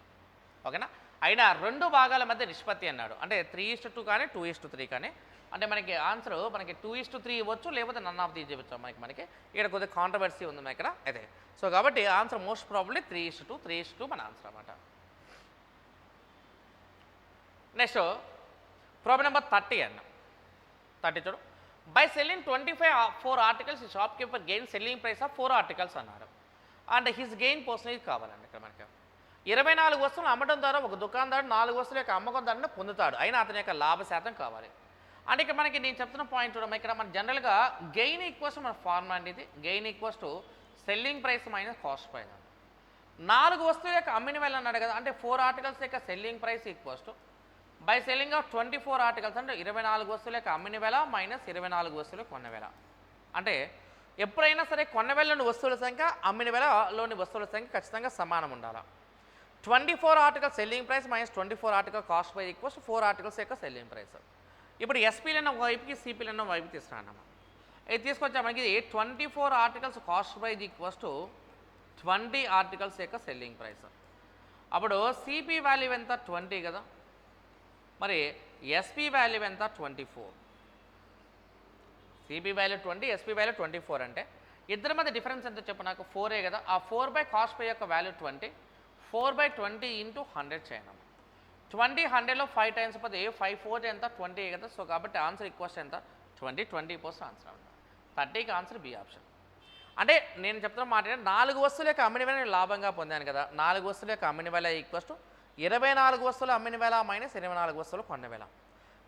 ఓకేనా. అయినా 2 భాగాల మధ్య నిష్పత్తి అన్నాడు. అంటే 3:2 కానీ 2:3 కానీ అంటే మనకి ఆన్సర్ మనకి 2:3 ఇవ్వచ్చు లేకపోతే నన్ ఆఫ్ దీస్ ఇవ్వచ్చు. మనకి ఇక్కడ కొద్దిగా కాంట్రవర్సీ ఉంది ఇక్కడ అయితే. సో కాబట్టి ఆన్సర్ మోస్ట్ ప్రాబబ్లీ 3:2 మన ఆన్సర్ అన్నమాట. నెక్స్ట్ ప్రాబ్లం నెంబర్ 30 అన్న. 30 చూడు. బై సెల్లింగ్ 24 articles ఈ shop keeper gain selling price of 4 articles అన్నాడు. అండ్ హిస్ గెయిన్ పర్సనేజ్ కావాలండి. ఇక్కడ మనకి 24 వస్తువులు అమ్మడం ద్వారా ఒక దుకాణదారుడు 4 వస్తువుల యొక్క అమ్మకం ధరను పొందుతాడు. అయినా అతని యొక్క లాభ శాతం కావాలి. అంటే ఇక్కడ మనకి నేను చెప్తున్న పాయింట్ చూడమ్మా. ఇక్కడ మన జనరల్గా గెయిన్ ఈక్వల్స్ మన ఫార్ములా అండి. ఇది gain equals to selling price minus cost price. 4 వస్తువుల యొక్క అమ్మిన వేల అన్నాడు కదా. అంటే 4 articles యొక్క selling price equals to buy selling of 24 articles అంటే 24 వస్తువుల యొక్క అమ్మిన వేల మైనస్ 24 వస్తువులు కొన్న వేల. అంటే ఎప్పుడైనా సరే కొన్న వేలలోని వస్తువుల సంఖ్య అమ్మిన వేలలోని వస్తువుల సంఖ్య ఖచ్చితంగా సమానం ఉండాలి. 24 articles selling price minus 24 articles cost price equals 4 articles యొక్క సెల్లింగ్ ప్రైస్. ఇప్పుడు ఎస్పీలన్న వైపుకి సిపీలన్న వైపు తీసుకురానమ్మా. ఇది తీసుకొచ్చా మనకి 24 articles cost price equals to 20 articles యొక్క సెల్లింగ్ ప్రైస్. అప్పుడు సిపి వాల్యూ ఎంత 20 కదా. మరి ఎస్పీ వాల్యూ ఎంత 24. సిపి వాల్యూ 20 ఎస్పీ వాల్యూ 24 అంటే ఇద్దరి మధ్య డిఫరెన్స్ ఎంత చెప్పు నాకు 4 కదా. ఆ 4 కాస్ట్ పై యొక్క వాల్యూ 20 4/20 ఇంటూ 100 చేయను. 20 100లో 5 టైమ్స్ పోతే 5 4 ఎంత 20 కదా. సో కాబట్టి ఆన్సర్ ఈక్వల్స్ ఎంత 20% ఆన్సర్ అవుతుంది. 30కి ఆన్సర్ బి ఆప్షన్. అంటే నేను చెప్తున్న మాట 4 వస్తువుల యొక్క అమ్మిన వేల నేను లాభంగా పొందాను కదా. 4 వస్తువుల యొక్క అమ్మిన వేల ఈక్వల్స్ టు 24 వస్తువులు అమ్మిన వేల మైనస్ 24 వస్తువులు కొన్న వేల.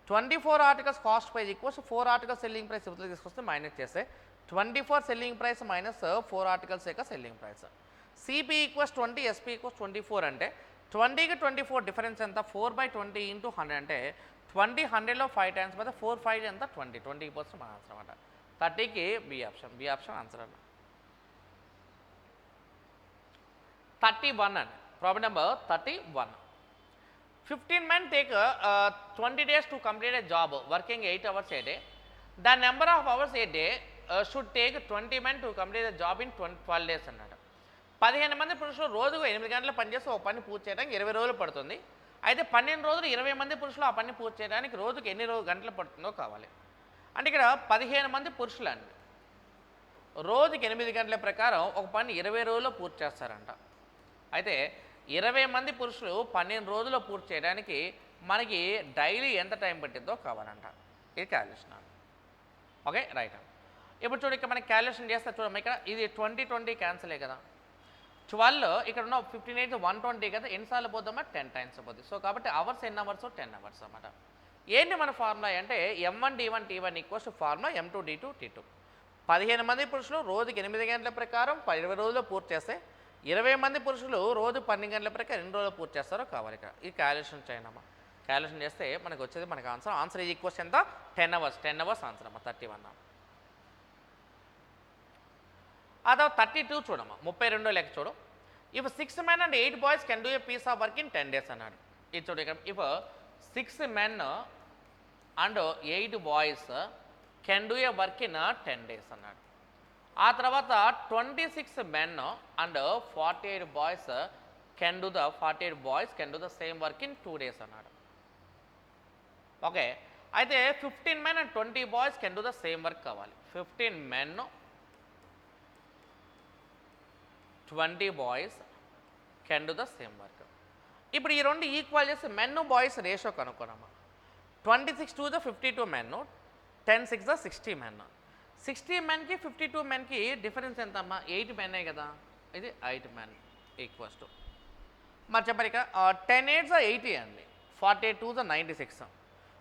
24 articles cost price equals 4 articles selling price ఇవతల తీసుకొస్తే మైనస్ చేస్తే 24 సెల్లింగ్ ప్రైస్ మైనస్ 4 articles యొక్క selling price. CP equals 20 SP equals 24 అంటే 20కి 24 డిఫరెన్స్ ఎంత 4/20 ఇంటూ 100 అంటే 20 100లో 5 టైమ్స్ పోతే 4 5 ఎంత 20% మన ఆన్సర్ అనమాట. 30కి బి ఆప్షన్ ఆన్సర్ అన్న. 31 అండి. Problem number 31. 15 men take 20 days to complete a job working 8 hours a day. The number of hours a day should take 20 men to complete the job in 12 days అన్నాడు. 15 మంది పురుషులు రోజుకు 8 గంటలు పనిచేసి ఒక పని పూర్తి చేయడానికి 20 రోజులు పడుతుంది. అయితే 12 రోజులు 20 మంది పురుషులు ఆ పని పూర్తి చేయడానికి రోజుకు ఎన్ని గంటలు పడుతుందో కావాలి. అంటే ఇక్కడ 15 మంది పురుషులు అండి రోజుకి 8 గంటల ప్రకారం ఒక పని 20 రోజుల్లో పూర్తి చేస్తారంట. అయితే 20 మంది పురుషులు 12 రోజుల్లో పూర్తి చేయడానికి మనకి డైలీ ఎంత టైం పట్టిద్దో కావాలంట. ఇది క్యాలిక్యులేషన్. Okay right. ఇప్పుడు చూడు ఇక్కడ మనకి క్యాలిక్యులేషన్ చేస్తే చూడమ్మా, ఇక్కడ ఇది 20 20 క్యాన్సిలే కదా, 12 ఇక్కడ ఉన్న 15 120 కదా, ఎన్నిసార్లు పోద్దామా 10 టైమ్స్ పోద్ది. సో కాబట్టి అవర్స్ ఎన్ని అవర్స్ 10 అవర్స్ అన్నమాట. ఏంటి మన ఫార్ములా అంటే M1 D1 T1 equals formula M2 D2 T2. 15 మంది పురుషులు రోజుకి 8 గంటల ప్రకారం 20 రోజుల్లో పూర్తి చేస్తే 20 మంది పురుషులు రోజు 12 గంటల ప్రకారం 2 రోజులు పూర్తి చేస్తారో కావాలి. ఇక్కడ ఈ క్యాలిక్యులేషన్ చేయనమ్మా. క్యాలిక్యులేషన్ చేస్తే మనకు వచ్చేది మనకు ఆన్సర్ ఈజ్ ఈక్వల్స్ ఎంత 10 అవర్స్ ఆన్సర్ అమ్మా 31. ఆ తర్వాత 32 చూడమ్మా, 32 లెక్క చూడు. If 6 men and 8 boys can do a piece of work in 10 days అన్నాడు. ఇది చూడు ఇక్కడ, if 6 men and 8 boys can do a work in 10 days అన్నాడు. ఆ తర్వాత 26 men and 48 boys can do the same work in 2 days అన్నాడు. Okay, అయితే 15 men and 20 boys can do the same work కావాలి. 15 men 20 boys can do the same work. ఇప్పుడు ఈ రెండు equal చేసి మెన్ బాయ్స్ రేషియో కనుక్కోనమ్మా. 26 to the 52 men, 10 6 the 60 men. 60 menకి 52 menకి difference ఎంత అమ్మా, 8 men కదా, ఇది 8 men ఈక్వల్స్ టు మరి చెప్పారు ఇక 10 8 80 అండి, 42 96.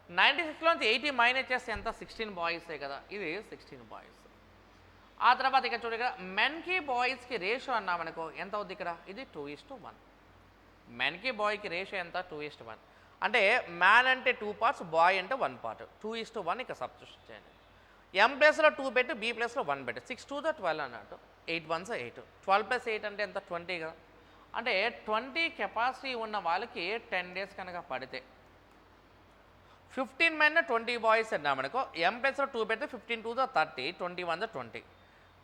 96లోంచి 80 మైనస్ చేస్తే ఎంత 16 బాయ్సే కదా, ఇది 16 బాయ్స్. ఆ తర్వాత ఇక్కడ చూడ, ఇక్కడ మెన్కి బాయ్స్కి రేషియో అన్నామనుకో ఎంత అవుద్ది ఇక్కడ, ఇది 2:1. మెన్కి బాయ్కి రేషియో ఎంత 2:1. అంటే మ్యాన్ అంటే 2 parts, బాయ్ అంటే 1 part, 2:1 ఇక్కడ సబ్స్టిట్యూషన్ చేయండి. M ప్లేస్లో 2 పెట్టు, B ప్లేస్లో 1 పెట్టు, 6 2 12 అన్నట్టు, 8 1 8, 12 + 8 అంటే ఎంత 20 కదా. అంటే 20 కెపాసిటీ ఉన్న వాళ్ళకి 10 days కనుక పడితే 15 men 20 boys అన్నామనుకో, M ప్లేస్లో 2 పెడితే 15 2 30, 21 20,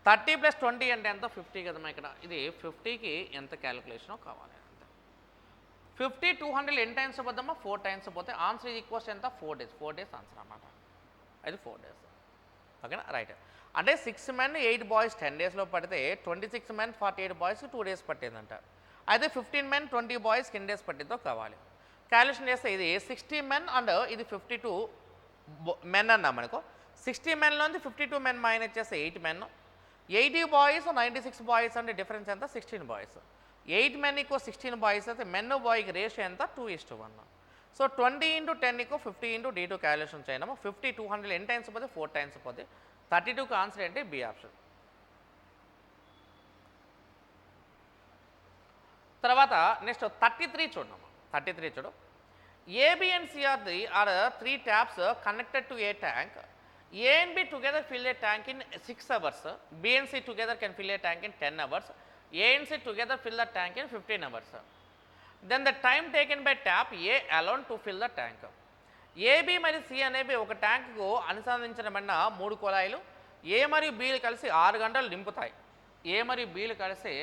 30 + 20 అంటే ఎంత 50 కదమ్మా. ఇక్కడ ఇది 50కి ఎంత క్యాలిక్యులేషనో కావాలి. 50 200 ఎన్ని టైమ్స్ పోద్దామా, 4 టైమ్స్ పోతే ఆన్సర్ ఇది ఈక్వల్స్ ఎంత 4 days. 4 days ఆన్సర్ అన్నమాట. అది 4 days. ఓకేనా రైట్. అంటే 6 men 8 boys 10 daysలో పడితే 26 men 48 boys 2 days పట్టిందంట. అయితే 15 men 20 boys ఎన్ని డేస్ పట్టిందో కావాలి. క్యాలిక్యులేషన్ చేస్తే ఇది 60 men అండ్ ఇది 52 men అన్నామనుకో, 60 menలోంచి 52 men మైనస్ చేస్తే 8 men, 80 boys 96 boys అంటే డిఫరెన్స్ ఎంత 16 boys. 8 men = 16 boys అయితే మెన్ బాయ్కి రేషియో ఎంత 2:1. సో 20 × 10 = 50 × D2 క్యాలిక్యులేషన్ చేయడము. 50 200 ఎన్ని టైమ్స్ పోతే 4 టైమ్స్ పోతే 32కి ఆన్సర్ ఏంటి బి ఆప్షన్. తర్వాత నెక్స్ట్ 33 చూడము. 33 చూడు. AB and C are 3 taps connected to a tank. A and B together fill a tank in 6 hours. B and C together can fill a tank in 10 hours. A and C together fill the tank in 15 hours. Then the time taken by tap A alone to fill the tank. AB మరియు C అనేవి ఒక ట్యాంక్కు అనుసంధానించబడిన 3 కుళాయిలు A మరియు Bలు కలిసి 6 గంటలు నింపుతాయి. A మరియు Bలు కలిసి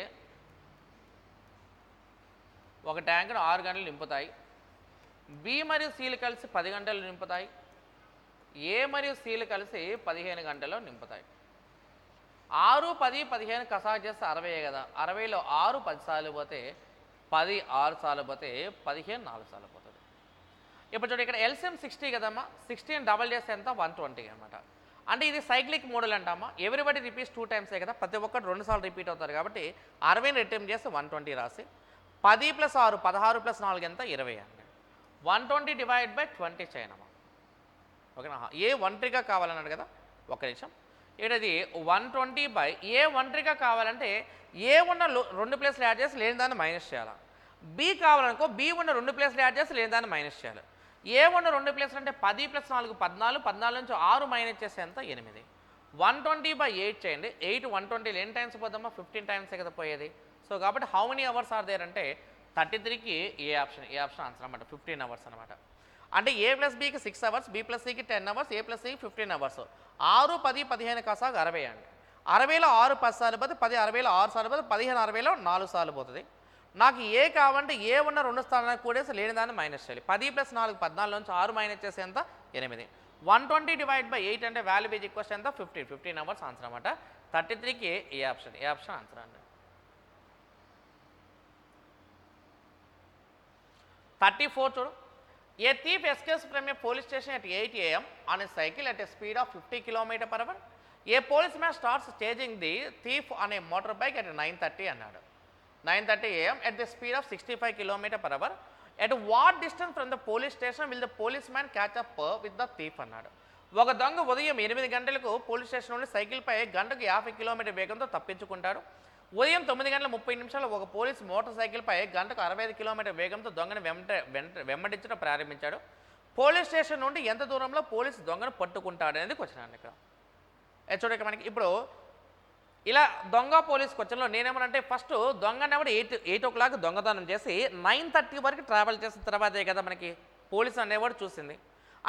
ఒక ట్యాంకును 6 గంటలు నింపుతాయి. B మరియు Cలు కలిసి 10 గంటలు నింపుతాయి. A మరియు Cలు కలిసి 15 గంటల్లో నింపుతాయి. 6 10 15 కసాగు చేస్తే 60 కదా, 60లో 6 10 సార్లు పోతే 10 6 సార్లు పోతే 15 4 సార్లు పోతుంది. ఇప్పుడు చూడండి ఇక్కడ LCM 60 కదమ్మా, 60ని డబల్ చేస్తే ఎంత 120 అనమాట. అంటే ఇది సైక్లిక్ మోడల్ అంటామా, ఎవ్రీబడి రిపీట్స్ 2 టైమ్సే కదా, ప్రతి ఒక్కటి 2 సార్లు రిపీట్ అవుతారు కాబట్టి 60ని రిటర్న్ చేస్తే 120 రాసి 10 + 6 16 + 4 ఎంత 20 అండి. 120 డివైడ్ బై 20 చేయనమ్మా. ఓకేనా, ఏ ఒంటరిగా కావాలన్నాడు కదా, ఒక నిమిషం. ఇక్కడ ఇది 120 బై ఏ ఒంటరిగా కావాలంటే ఏ ఉన్న 2 ప్లేస్లు యాడ్ చేసి లేని దాన్ని మైనస్ చేయాలి. బి కావాలనుకో బి ఉన్న 2 ప్లేస్లు యాడ్ చేసి లేని దాన్ని మైనస్ చేయాలి. ఏ ఉన్న 2 ప్లేస్లు అంటే 10 + 4 14, 14 నుంచి 6 మైనస్ చేస్తే ఎంత 8. 120/8 చేయండి. 8 120 ఎన్ని టైమ్స్ పోదామా 15 టైమ్సే కదా పోయేది. సో కాబట్టి how many hours are there అంటే 33కి ఏ ఆప్షన్ ఆన్సర్ అనమాట, 15 అవర్స్ అనమాట. అంటే A + Bకి 6 hours, B + Cకి 10 hours, A + Cకి 15 hours. 6 10 15 కసాగు 60 అండి. 60లో 6 10 సార్లు పోతే 10 60లో 6 సార్లు పోతే 15 60లో 4 సార్లు పోతుంది. నాకు ఏ కావాలంటే ఏ ఉన్న 2 స్థానాలకు కూడేసి లేని దాన్ని మైనస్ చేయాలి. 10 + 4 14 నుంచి 6 మైనస్ చేస్తే ఎంత 8. 120 డివైడ్ బై 8 అంటే వాల్యూ ఈజ్ ఈక్వల్స్ ఎంత 15 అవర్స్ ఆన్సర్ అనమాట. 33కి ఏ ఆప్షన్ ఆన్సర్ అండి. 34 చూడు. A thief escapes from a police station at 8 AM on a cycle at a speed of 50 km/h. A policeman starts chasing the thief on a motorbike at 9:30 అన్నాడు. 9:30 AM at the speed of 65 km/h. At what distance from the police station will the policeman catch up with the thief అన్నాడు. ఒక దొంగ ఉదయం 8 గంటలకు police station నుండి సైకిల్పై గంటకు 50 kilometre వేగంతో తప్పించుకుంటాడు. ఉదయం 9:30 ఒక పోలీస్ మోటార్ సైకిల్పై గంటకు 65 కిలోమీటర్ వేగంతో దొంగను వెంబడించడం ప్రారంభించాడు. పోలీస్ స్టేషన్ నుండి ఎంత దూరంలో పోలీసు దొంగను పట్టుకుంటాడు అనేది క్వశ్చన్ అండి ఇక్కడ. చూడక మనకి ఇప్పుడు ఇలా దొంగ పోలీస్ క్వశ్చన్లో నేనేమనంటే ఫస్ట్ దొంగ అనేవాడు 8 o'clock దొంగతనం చేసి 9:30 వరకు ట్రావెల్ చేసిన తర్వాతే కదా మనకి పోలీస్ అనేవాడు చూసింది.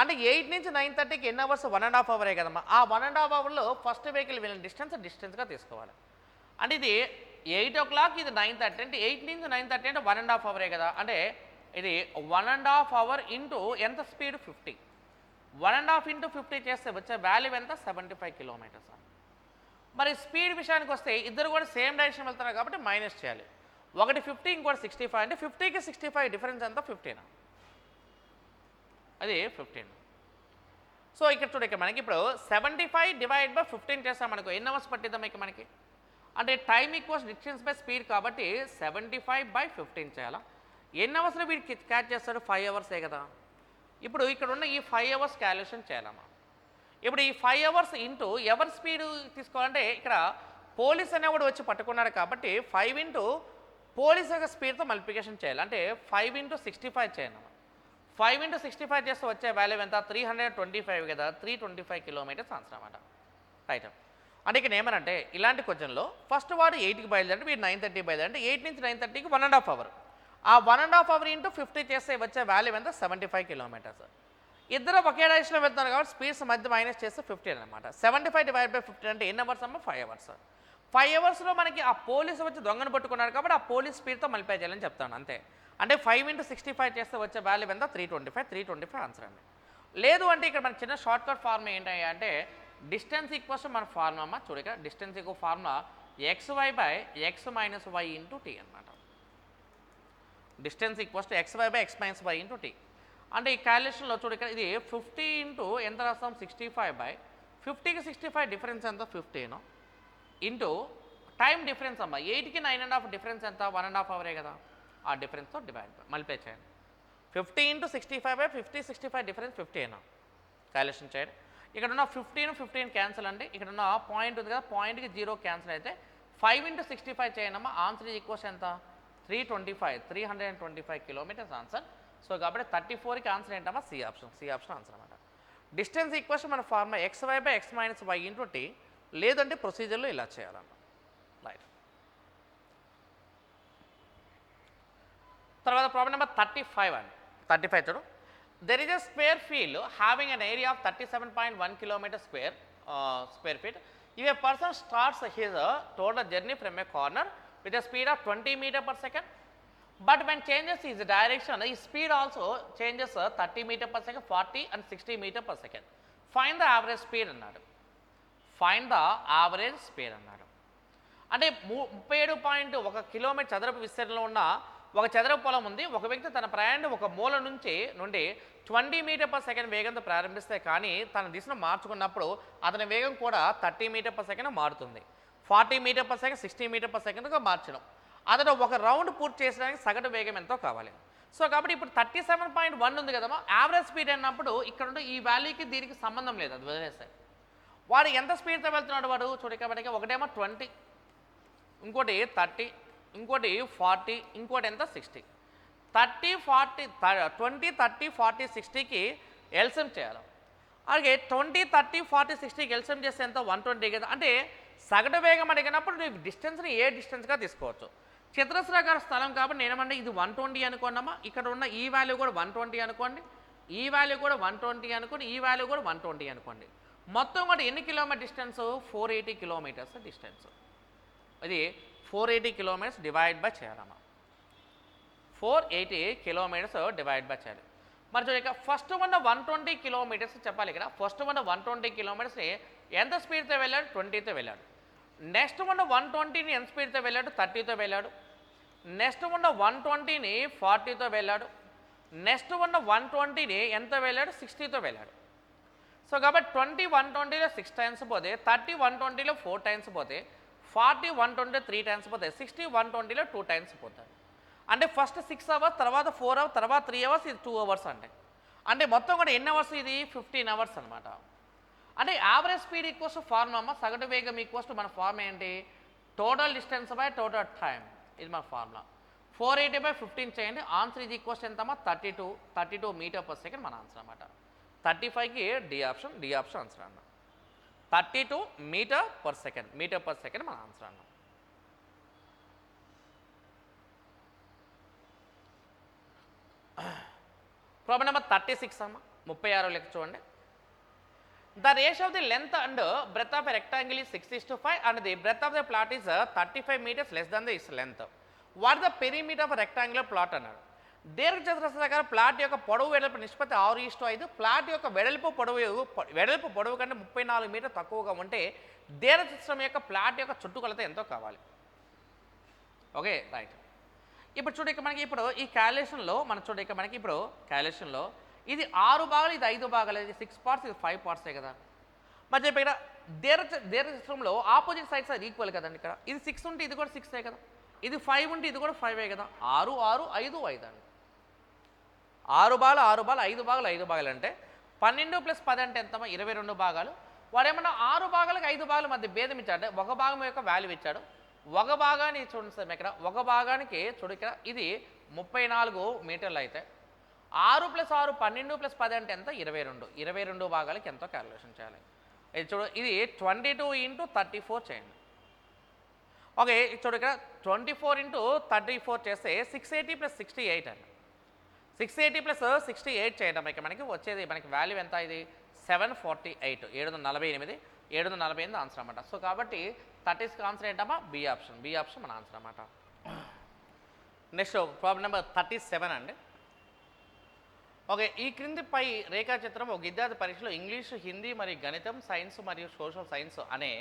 అంటే 8 నుంచి 9:30కి ఎన్ని అవర్స్? 1.5 hour కదమ్మా. ఆ 1.5 hourలో ఫస్ట్ వెహికల్ వెళ్ళిన డిస్టెన్స్గా తీసుకోవాలి. అంటే ఇది 8 o'clock, ఇది 9:30, అంటే 8 నుంచి 9:30 అంటే 1.5 hour కదా. అంటే ఇది 1.5 hour ఇంటూ ఎంత స్పీడ్? 50. 1.5 into 50 చేస్తే వచ్చే వాల్యూ ఎంత? 75 కిలోమీటర్స్. మరి స్పీడ్ విషయానికి వస్తే ఇద్దరు కూడా సేమ్ డైరెక్షన్ వెళ్తున్నారు కాబట్టి మైనస్ చేయాలి. ఒకటి 50, ఇంకోటి 65. అంటే 50కి 65 డిఫరెన్స్ ఎంత? 15. అది 15. సో ఇక్కడ చూడక మనకి ఇప్పుడు 75 డివైడ్ బై 15 చేస్తాం మనకు ఎన్ని అవర్స్ పట్టిద్దాం ఇక మనకి? అంటే time equals distance by speed కాబట్టి 75/15 చేయాలా. ఎన్ని అవర్స్లో వీడికి క్యాచ్ చేస్తాడు? 5 hours కదా. ఇప్పుడు ఇక్కడ ఉన్న ఈ 5 hours క్యాల్కులేషన్ చేయాలమ్మా. ఇప్పుడు ఈ 5 hours ఇంటూ ఎవరి స్పీడ్ తీసుకోవాలంటే ఇక్కడ పోలీస్ అనేవాడు వచ్చి పట్టుకున్నాడు కాబట్టి 5 ఇంటూ పోలీస్ యొక్క స్పీడ్తో మల్టిప్లికేషన్ చేయాలి. అంటే 5 into 65 చేయాలి. 5 into 65 చేస్తే వచ్చే వాల్యూ ఎంత? 325 కదా. 325 కిలోమీటర్స్ ఆన్సర్ అన్నమాట. రైట్. అంటే ఇక్కడ ఏమనంటే ఇలాంటి క్వశ్చన్లో ఫస్ట్ వాడు 8కి బయలుదేరంటే వీడు 9:30 బయలుదేరంటే 8 నుంచి 9:30కి 1.5 hour. ఆ 1.5 hour ఇంటూ 50 చేస్తే వచ్చే వాల్యూ ఎంత? 75 కిలోమీటర్స్. ఇద్దరు ఒకే డైరెక్షన్లో వెళ్తున్నారు కాబట్టి స్పీడ్స్ మధ్య మైనస్ చేస్తే 15 అనమాట. 75 డివైడ్ బై 15 అంటే ఎన్ని అవర్స్ అమ్మ? 5 hours. 5 hours మనకి ఆ పోలీసు వచ్చి దొంగను పట్టుకున్నాడు కాబట్టి ఆ పోలీస్ స్పీడ్తో మల్టిప్లై చేయాలని చెప్తాను అంతే. అంటే 5 into 65 చేస్తే వచ్చే వాల్యూ ఎంత? 325 ఆన్సర్ అండి. లేదు అంటే ఇక్కడ మన చిన్న షార్ట్ కట్ ఫార్ములా ఏంటి అంటే డిస్టెన్స్ ఈక్వల్స్ మన ఫార్ములా అమ్మ. చూడక distance equal formula xy by x minus y into T అనమాట. Distance equals to xy by x minus y into T. అంటే ఈ క్యాలిక్యులేషన్లో చూడక ఇది 50 ఇంటూ ఎంత రాస్తాం? 65 50కి 65 డిఫరెన్స్ ఎంత? 15 ఇంటూ టైం డిఫరెన్స్ అమ్మ. 8కి 9.5 డిఫరెన్స్ ఎంత? 1.5 hour కదా. ఆ డిఫరెన్స్తో డివైడ్ మల్టిప్లై చేయండి. 50 into 65 50 65 డిఫరెన్స్ 15 క్యాలిక్యులేషన్ చేయండి. ఇక్కడ ఉన్న 15 క్యాన్సిల్ అండి. ఇక్కడ ఉన్న పాయింట్ ఉంది కదా, పాయింట్కి 0 క్యాన్సిల్ అయితే 5 into 65 చేయనమ్మా. ఆన్సర్ ఈక్వల్స్ ఎంత? 325 కిలోమీటర్స్ ఆన్సర్. సో కాబట్టి 34కి ఆన్సర్ ఏంటమ్మా? సి ఆప్షన్ ఆన్సర్ అనమాట. డిస్టెన్స్ ఈక్వల్స్ మన formula xy by x minus y into T. లేదంటే ప్రొసీజర్లో ఇలా చేయాలన్నమాట. రైట్. తర్వాత ప్రాబ్లం నెంబర్ 35 అండి. 35 చూడు. There is a square field having an area of 37.1 km square feet. If a person starts his total journey from a corner with a speed of 20 m/s, but when changes his direction, his speed also changes 30 m/s, 40 and 60 m/s. Find the average speed అన్నాడు. Find the average speed అన్నాడు. అంటే 37.1 kilometre చదరపు విస్తీర్ణంలో ఉన్న ఒక చదరపు పొలం ఉంది. ఒక వ్యక్తి తన ప్రయాణం ఒక మూల నుండి 20 m/s వేగంతో ప్రారంభిస్తే కానీ తన దిశను మార్చుకున్నప్పుడు అతని వేగం కూడా 30 m/s మారుతుంది. 40 m/s, 60 m/sగా మార్చడం. అతను ఒక రౌండ్ పూర్తి చేసడానికి సగటు వేగం ఎంతో కావాలి. సో కాబట్టి ఇప్పుడు 37.1 ఉంది కదమ్మా. యావరేజ్ స్పీడ్ అన్నప్పుడు ఇక్కడ ఉండే ఈ వాల్యూకి దీనికి సంబంధం లేదు, అది వదిలేస్తాయి. వాడు ఎంత స్పీడ్తో వెళ్తున్నాడు వాడు చూడకపోతే ఒకటేమో 20, ఇంకోటి 30, ఇంకోటి 40, ఇంకోటి ఎంత 60. 30, 40, 20, 30, 40, 60కి ఎల్సిఎం చేయాలి. అలాగే 20, 30, 40, 60కి ఎల్సిఎం చేస్తే ఎంత? 120 కదా. అంటే సగటు వేగం అడిగినప్పుడు నువ్వు డిస్టెన్స్ని ఏ డిస్టెన్స్గా తీసుకోవచ్చు. చతురస్రాకార స్థలం కాబట్టి నేనేమంటే ఇది 120 అనుకోండమ్మా. ఇక్కడ ఉన్న ఈ వాల్యూ కూడా 120 అనుకోండి, ఈ వాల్యూ కూడా 120 అనుకోండి, ఈ వాల్యూ కూడా 120 అనుకోండి. మొత్తం కూడా ఎన్ని కిలోమీటర్ డిస్టెన్స్? 480 kilometres distance. అది 480 కిలోమీటర్స్ డివైడ్ బై చేయాలమ్మా. 480 కిలోమీటర్స్ డివైడ్ బై చేయాలి. మరి చూడ ఫస్ట్ ఉన్న 120 కిలోమీటర్స్ చెప్పాలి. ఇక్కడ ఫస్ట్ ఉన్న 120 కిలోమీటర్స్ని ఎంత స్పీడ్తో వెళ్ళాడు? 20తో వెళ్ళాడు. నెక్స్ట్ ఉన్న 120ని ఎంత స్పీడ్తో వెళ్ళాడు? 30తో వెళ్ళాడు. నెక్స్ట్ ఉన్న 120ని 40తో వెళ్ళాడు. నెక్స్ట్ ఉన్న 120ని ఎంత వెళ్ళాడు 60తో వెళ్ళాడు. సో కాబట్టి 20 120లో 6 టైమ్స్ పోతే 30 120లో 4 టైమ్స్ పోతే 40 120లో 3 టైమ్స్ పోతే 60 120లో 2 టైమ్స్ పోతాడు. అంటే ఫస్ట్ 6 అవర్స్, తర్వాత 4 అవర్స్, తర్వాత 3 అవర్స్, ఇది 2 అవర్స్. అంటే మొత్తం కూడా ఎన్ని అవర్స్ ఇది 15 అవర్స్ అనమాట. అంటే యావరేజ్ స్పీడ్ ఈక్వల్స్ ఫార్ములా సగటు వేగం ఈక్వల్స్ మన ఫార్మ్ ఏంటి, total distance by total time. ఇది మన ఫార్ములా. 480/15 చేయండి, ఆన్సర్ ఇది ఈక్వల్స్ ఎంతమ్మా 32 మీటర్ పర్ సెకండ్ మన ఆన్సర్ అనమాట. 35కి డి ఆప్షన్ ఆన్సర్ అన్న. 32 మీటర్ పర్ సెకండ్ మన ఆన్సర్ అన్న. ప్రాబ్లం నెంబర్ 36 అమ్మ, 36 లెక్క చూడండి. The ratio of the length and breadth of a rectangle is 6:5 and the breadth of the plot is 35 metres less than the is length. What the perimeter of rectangular plot అన్నాడు. దీర్ఘచతురస్రాకార plot యొక్క పొడవు వెడల్పు నిష్పత్తి 6:5. Plot యొక్క వెడల్పు పొడవు కంటే 34 మీటర్ తక్కువగా ఉంటే దీర్ఘచతురం యొక్క ప్లాట్ యొక్క చుట్టుకొలత ఎంతో కావాలి. Okay right. ఇప్పుడు చూడ మనకి ఇప్పుడు ఈ క్యాలిక్యులేషన్లో మనకి ఇప్పుడు క్యాలిక్యులేషన్లో ఇది 6 భాగాలు, ఇది 5 భాగాలు, ఇది 6 పార్ట్స్, ఇది 5 పార్ట్సే కదా. మరి చెప్పి ఇక్కడ దీర్ఘచతురంలో ఆపోజిట్ సైడ్స్ అది ఈక్వల్ కదండి. ఇక్కడ ఇది 6 ఉంటే ఇది కూడా 6ఏ కదా, ఇది 5 ఉంటే ఇది కూడా 5ఏ కదా. 6 6 5 5 అండి. 6 భాగాలు 5 భాగాలు అంటే 12 + 10 అంటే ఎంతమ్మా 22 భాగాలు. వాడు ఏమన్నా 6 భాగాలకు 5 భాగాల మధ్య భేదం ఇచ్చాడు, ఒక భాగం యొక్క వాల్యూ ఇచ్చాడు. ఒక భాగాన్ని చూడండి సార్ ఇక్కడ, ఒక భాగానికి చూడు ఇక్కడ ఇది 34 మీటర్లు అయితే 6 + 6 12 + 10 అంటే ఎంత 22 భాగాలకి ఎంతో క్యాలిక్యులేషన్ చేయాలి. ఇది చూడు, ఇది 22 × 34 చేయండి. ఓకే చూడు ఇక్కడ 24 × 34 చేస్తే 680 + 68 అండి. 680 + 68 చేయడం ఇక మనకి వచ్చేది మనకి వాల్యూ ఎంత, ఇది 748 748 ఆన్సర్ అన్నమాట. సో కాబట్టి 30కి ఆన్సర్ ఏంటమ్మా బి ఆప్షన్ మన ఆన్సర్ అన్నమాట. నెక్స్ట్ ప్రాబ్లం నెంబర్ 37 అండి. ఓకే, ఈ క్రింది పై రేఖాచిత్రం ఒక విద్యార్థి పరీక్షలో ఇంగ్లీషు, హిందీ మరియు గణితం, సైన్స్ మరియు సోషల్ సైన్స్ అనే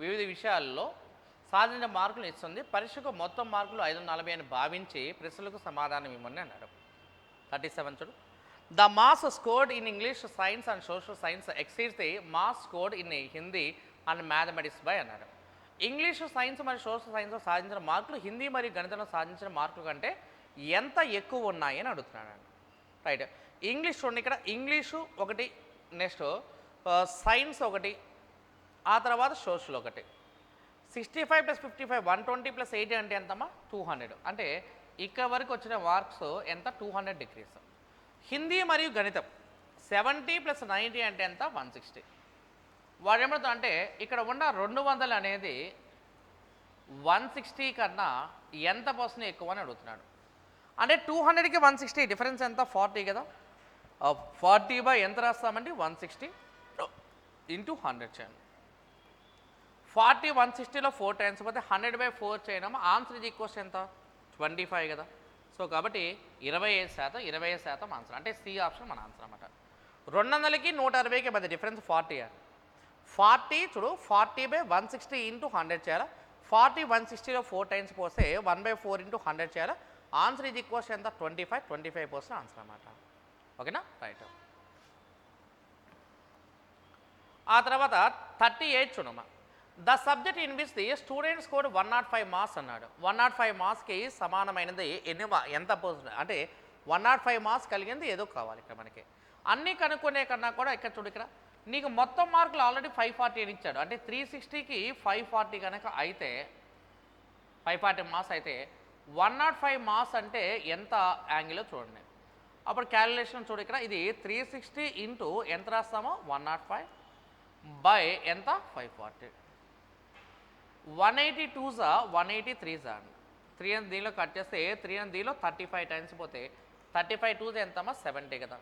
వివిధ విషయాల్లో సాధించిన మార్కులు ఇస్తుంది. పరీక్షకు మొత్తం మార్కులు 540 అని భావించి ప్రశ్నలకు సమాధానం ఇవ్వమని అన్నాడు. 37 చూడు. The marks scored in English, science and social science exceeds the marks scored in Hindi and mathematics by అన్నాడు. ఇంగ్లీషు, సైన్స్ మరియు సోషల్ సైన్స్లో సాధించిన మార్కులు హిందీ మరియు గణితంలో సాధించిన మార్కుల కంటే ఎంత ఎక్కువ ఉన్నాయి అని అడుగుతున్నాడు. రైట్. ఇంగ్లీష్ చూడండి, ఇక్కడ ఇంగ్లీషు ఒకటి, నెక్స్ట్ సైన్స్ ఒకటి, ఆ తర్వాత సోషల్ ఒకటి. 65 + 55 120 + 80 అంటే ఎంతమ్మా 200. అంటే ఇక్కడ వరకు వచ్చిన మార్క్స్ ఎంత 200 డిగ్రీస్. హిందీ మరియు గణితం 70 + 90 అంటే ఎంత 160. వాడు ఏమవుతుంది అంటే ఇక్కడ ఉన్న 200 అనేది 160 కన్నా ఎంత పర్సెంట్ ఎక్కువ అని అడుగుతున్నాడు. అంటే 200కి 160 డిఫరెన్స్ ఎంత 40 కదా. 40 ఎంత రాస్తామండి 160 × 100 చేయండి. 40 160లో 4 టైమ్స్ పోతే 100/4 చేయడము. ఆన్సర్ ఇది ఈక్వల్స్ ఎంత 25 కదా. సో కాబట్టి 25% ఆన్సర్, అంటే సి ఆప్షన్ మన ఆన్సర్ అన్నమాట. 200కి 160కి మధ్య డిఫరెన్స్ 40 అని. 40 చూడు 40/160 × 100 చేయాలి. 40 160లో 4 టైమ్స్ పోస్తే 1/4 × 100 చేయాలి. ఆన్సర్ ఇది ఈక్వల్స్ ఎంత 25% ఆన్సర్ అన్నమాట. ఓకేనా రైట్. ఆ తర్వాత 38 చూడమ్మా. The subject in which the student scored 105 marks అన్నాడు. 105 మార్క్స్కి సమానమైనది ఎంత పోతుంది అంటే 105 మార్క్స్ కలిగింది ఏదో కావాలి ఇక్కడ మనకి. అన్నీ కనుక్కునే కన్నా కూడా ఇక్కడ చూడు, ఇక్కడ నీకు మొత్తం మార్కులు ఆల్రెడీ 540 అని ఇచ్చాడు. అంటే 360కి 540 కనుక అయితే 540 మార్క్స్ అయితే 105 మార్క్స్ అంటే ఎంత యాంగిల్లో చూడండి. అప్పుడు క్యాలిక్యులేషన్ చూడు, ఇక్కడ ఇది 360 ఇంటూ ఎంత రాస్తామో 105 బై ఎంత 540. 182 183 అండి. 3 అని దీనిలో కట్ చేస్తే 3 అని దీనిలో 35 టైమ్స్ పోతే 35 2 ఎంతమ్మా 70 కదా.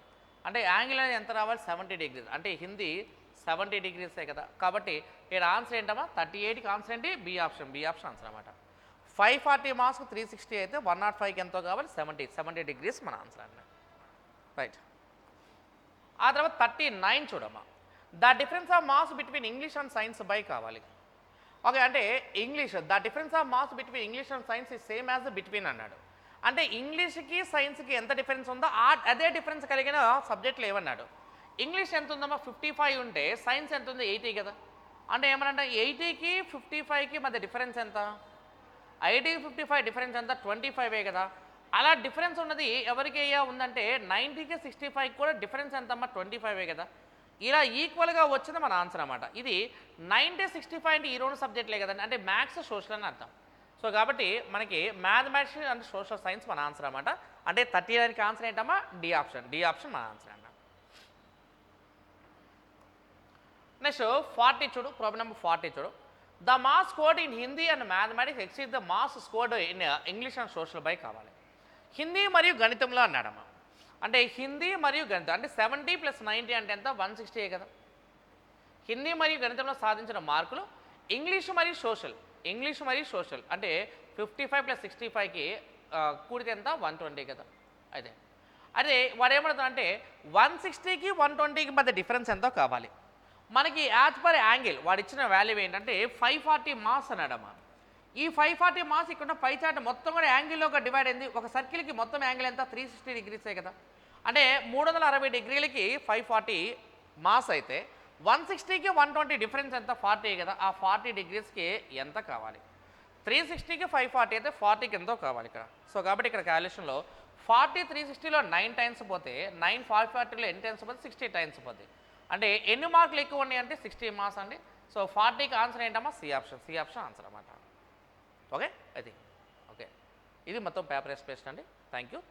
అంటే యాంగిల్ అనేది ఎంత రావాలి 70 డిగ్రీస్. అంటే హిందీ 70 డిగ్రీసే కదా. కాబట్టి ఇక్కడ ఆన్సర్ ఏంటమ్మా 38కి ఆన్సర్ ఏంటి బి ఆప్షన్ ఆన్సర్ అన్నమాట. 540 మార్క్స్కి 360 అయితే 105కి ఎంతో కావాలి 70 డిగ్రీస్ మన ఆన్సర్ అన్నమాట. రైట్. ఆ తర్వాత 39 చూడమ్మా. The difference of marks between English and science by కావాలి. ఓకే, అంటే English the difference of marks between English and science is same as between అన్నాడు. అంటే ఇంగ్లీష్కి సైన్స్కి ఎంత డిఫరెన్స్ ఉందో అదే డిఫరెన్స్ కలిగిన సబ్జెక్టులు ఏమన్నాడు. ఇంగ్లీష్ ఎంత ఉందమ్మా 55 ఉంటే సైన్స్ ఎంత ఉంది 80 కదా. అంటే ఏమనంటే 80కి 55కి మధ్య డిఫరెన్స్ ఎంత, 80కి 55 డిఫరెన్స్ ఎంత 25 కదా. అలా డిఫరెన్స్ ఉన్నది ఎవరికి అయ్యా ఉందంటే 90కి 65కి కూడా డిఫరెన్స్ ఎంతమ్మా 25 కదా. ఇలా ఈక్వల్గా వచ్చింది మన ఆన్సర్ అన్నమాట. ఇది 90-65 అంటే ఈ రెండు సబ్జెక్టులే కదండి, అంటే మ్యాథ్స్ సోషల్ అని అర్థం. సో కాబట్టి మనకి మ్యాథమెటిక్స్ అండ్ సోషల్ సైన్స్ మన ఆన్సర్ అన్నమాట. అంటే 39కి ఆన్సర్ ఏంటమ్మా డి ఆప్షన్ మన ఆన్సర్ అంట. నెక్స్ట్ 40 చూడు, ప్రాబ్లం నెంబర్ 40 చూడు. The marks scored in Hindi and mathematics exceed the marks scored in English and social by కావాలి. హిందీ మరియు గణితంలో అన్నాడమ్మా. అంటే హిందీ మరియు గణితం అంటే 70 + 90 అంటే ఎంత 160 కదా. హిందీ మరియు గణితంలో సాధించిన మార్కులు ఇంగ్లీష్ మరియు సోషల్ అంటే 55 + 65కి కూడితే ఎంత 120 కదా. అదే వాడు ఏమడుతుంది అంటే 160కి 120కి మధ్య డిఫరెన్స్ ఎంతో కావాలి. మనకి యాజ్ పర్ యాంగిల్ వాడు ఇచ్చిన వాల్యూ ఏంటంటే 540 మార్క్స్ అన్నాడమ్మా. ఈ 540 మార్క్స్ ఇక్కడ పై చార్ట్ మొత్తం కూడా యాంగిల్లో ఒక డివైడ్ అయింది. ఒక సర్కిల్కి మొత్తం యాంగిల్ ఎంత 360 డిగ్రీసే కదా. అంటే 360 డిగ్రీలకి 540 మార్క్స్ అయితే 160కి 120 డిఫరెన్స్ ఎంత 40 కదా. ఆ 40 డిగ్రీస్కి ఎంత కావాలి, 360కి 540 అయితే 40కి ఎంతో కావాలి ఇక్కడ. సో కాబట్టి ఇక్కడ క్యాలిక్యులేషన్లో 40 360లో 9 టైమ్స్ పోతే 9 540లో ఎన్ని టైమ్స్ పోతే 60 టైమ్స్ పోతే అంటే ఎన్ని మార్కులు ఎక్కువ ఉన్నాయి అంటే 60 మార్క్స్ అండి. సో 40కి ఆన్సర్ ఏంటమ్మా సి ఆప్షన్ ఆన్సర్ అన్నమాట. ఓకే ఇది మొత్తం పేపర్ ఎక్స్ప్రెషన్ అండి. Thank you.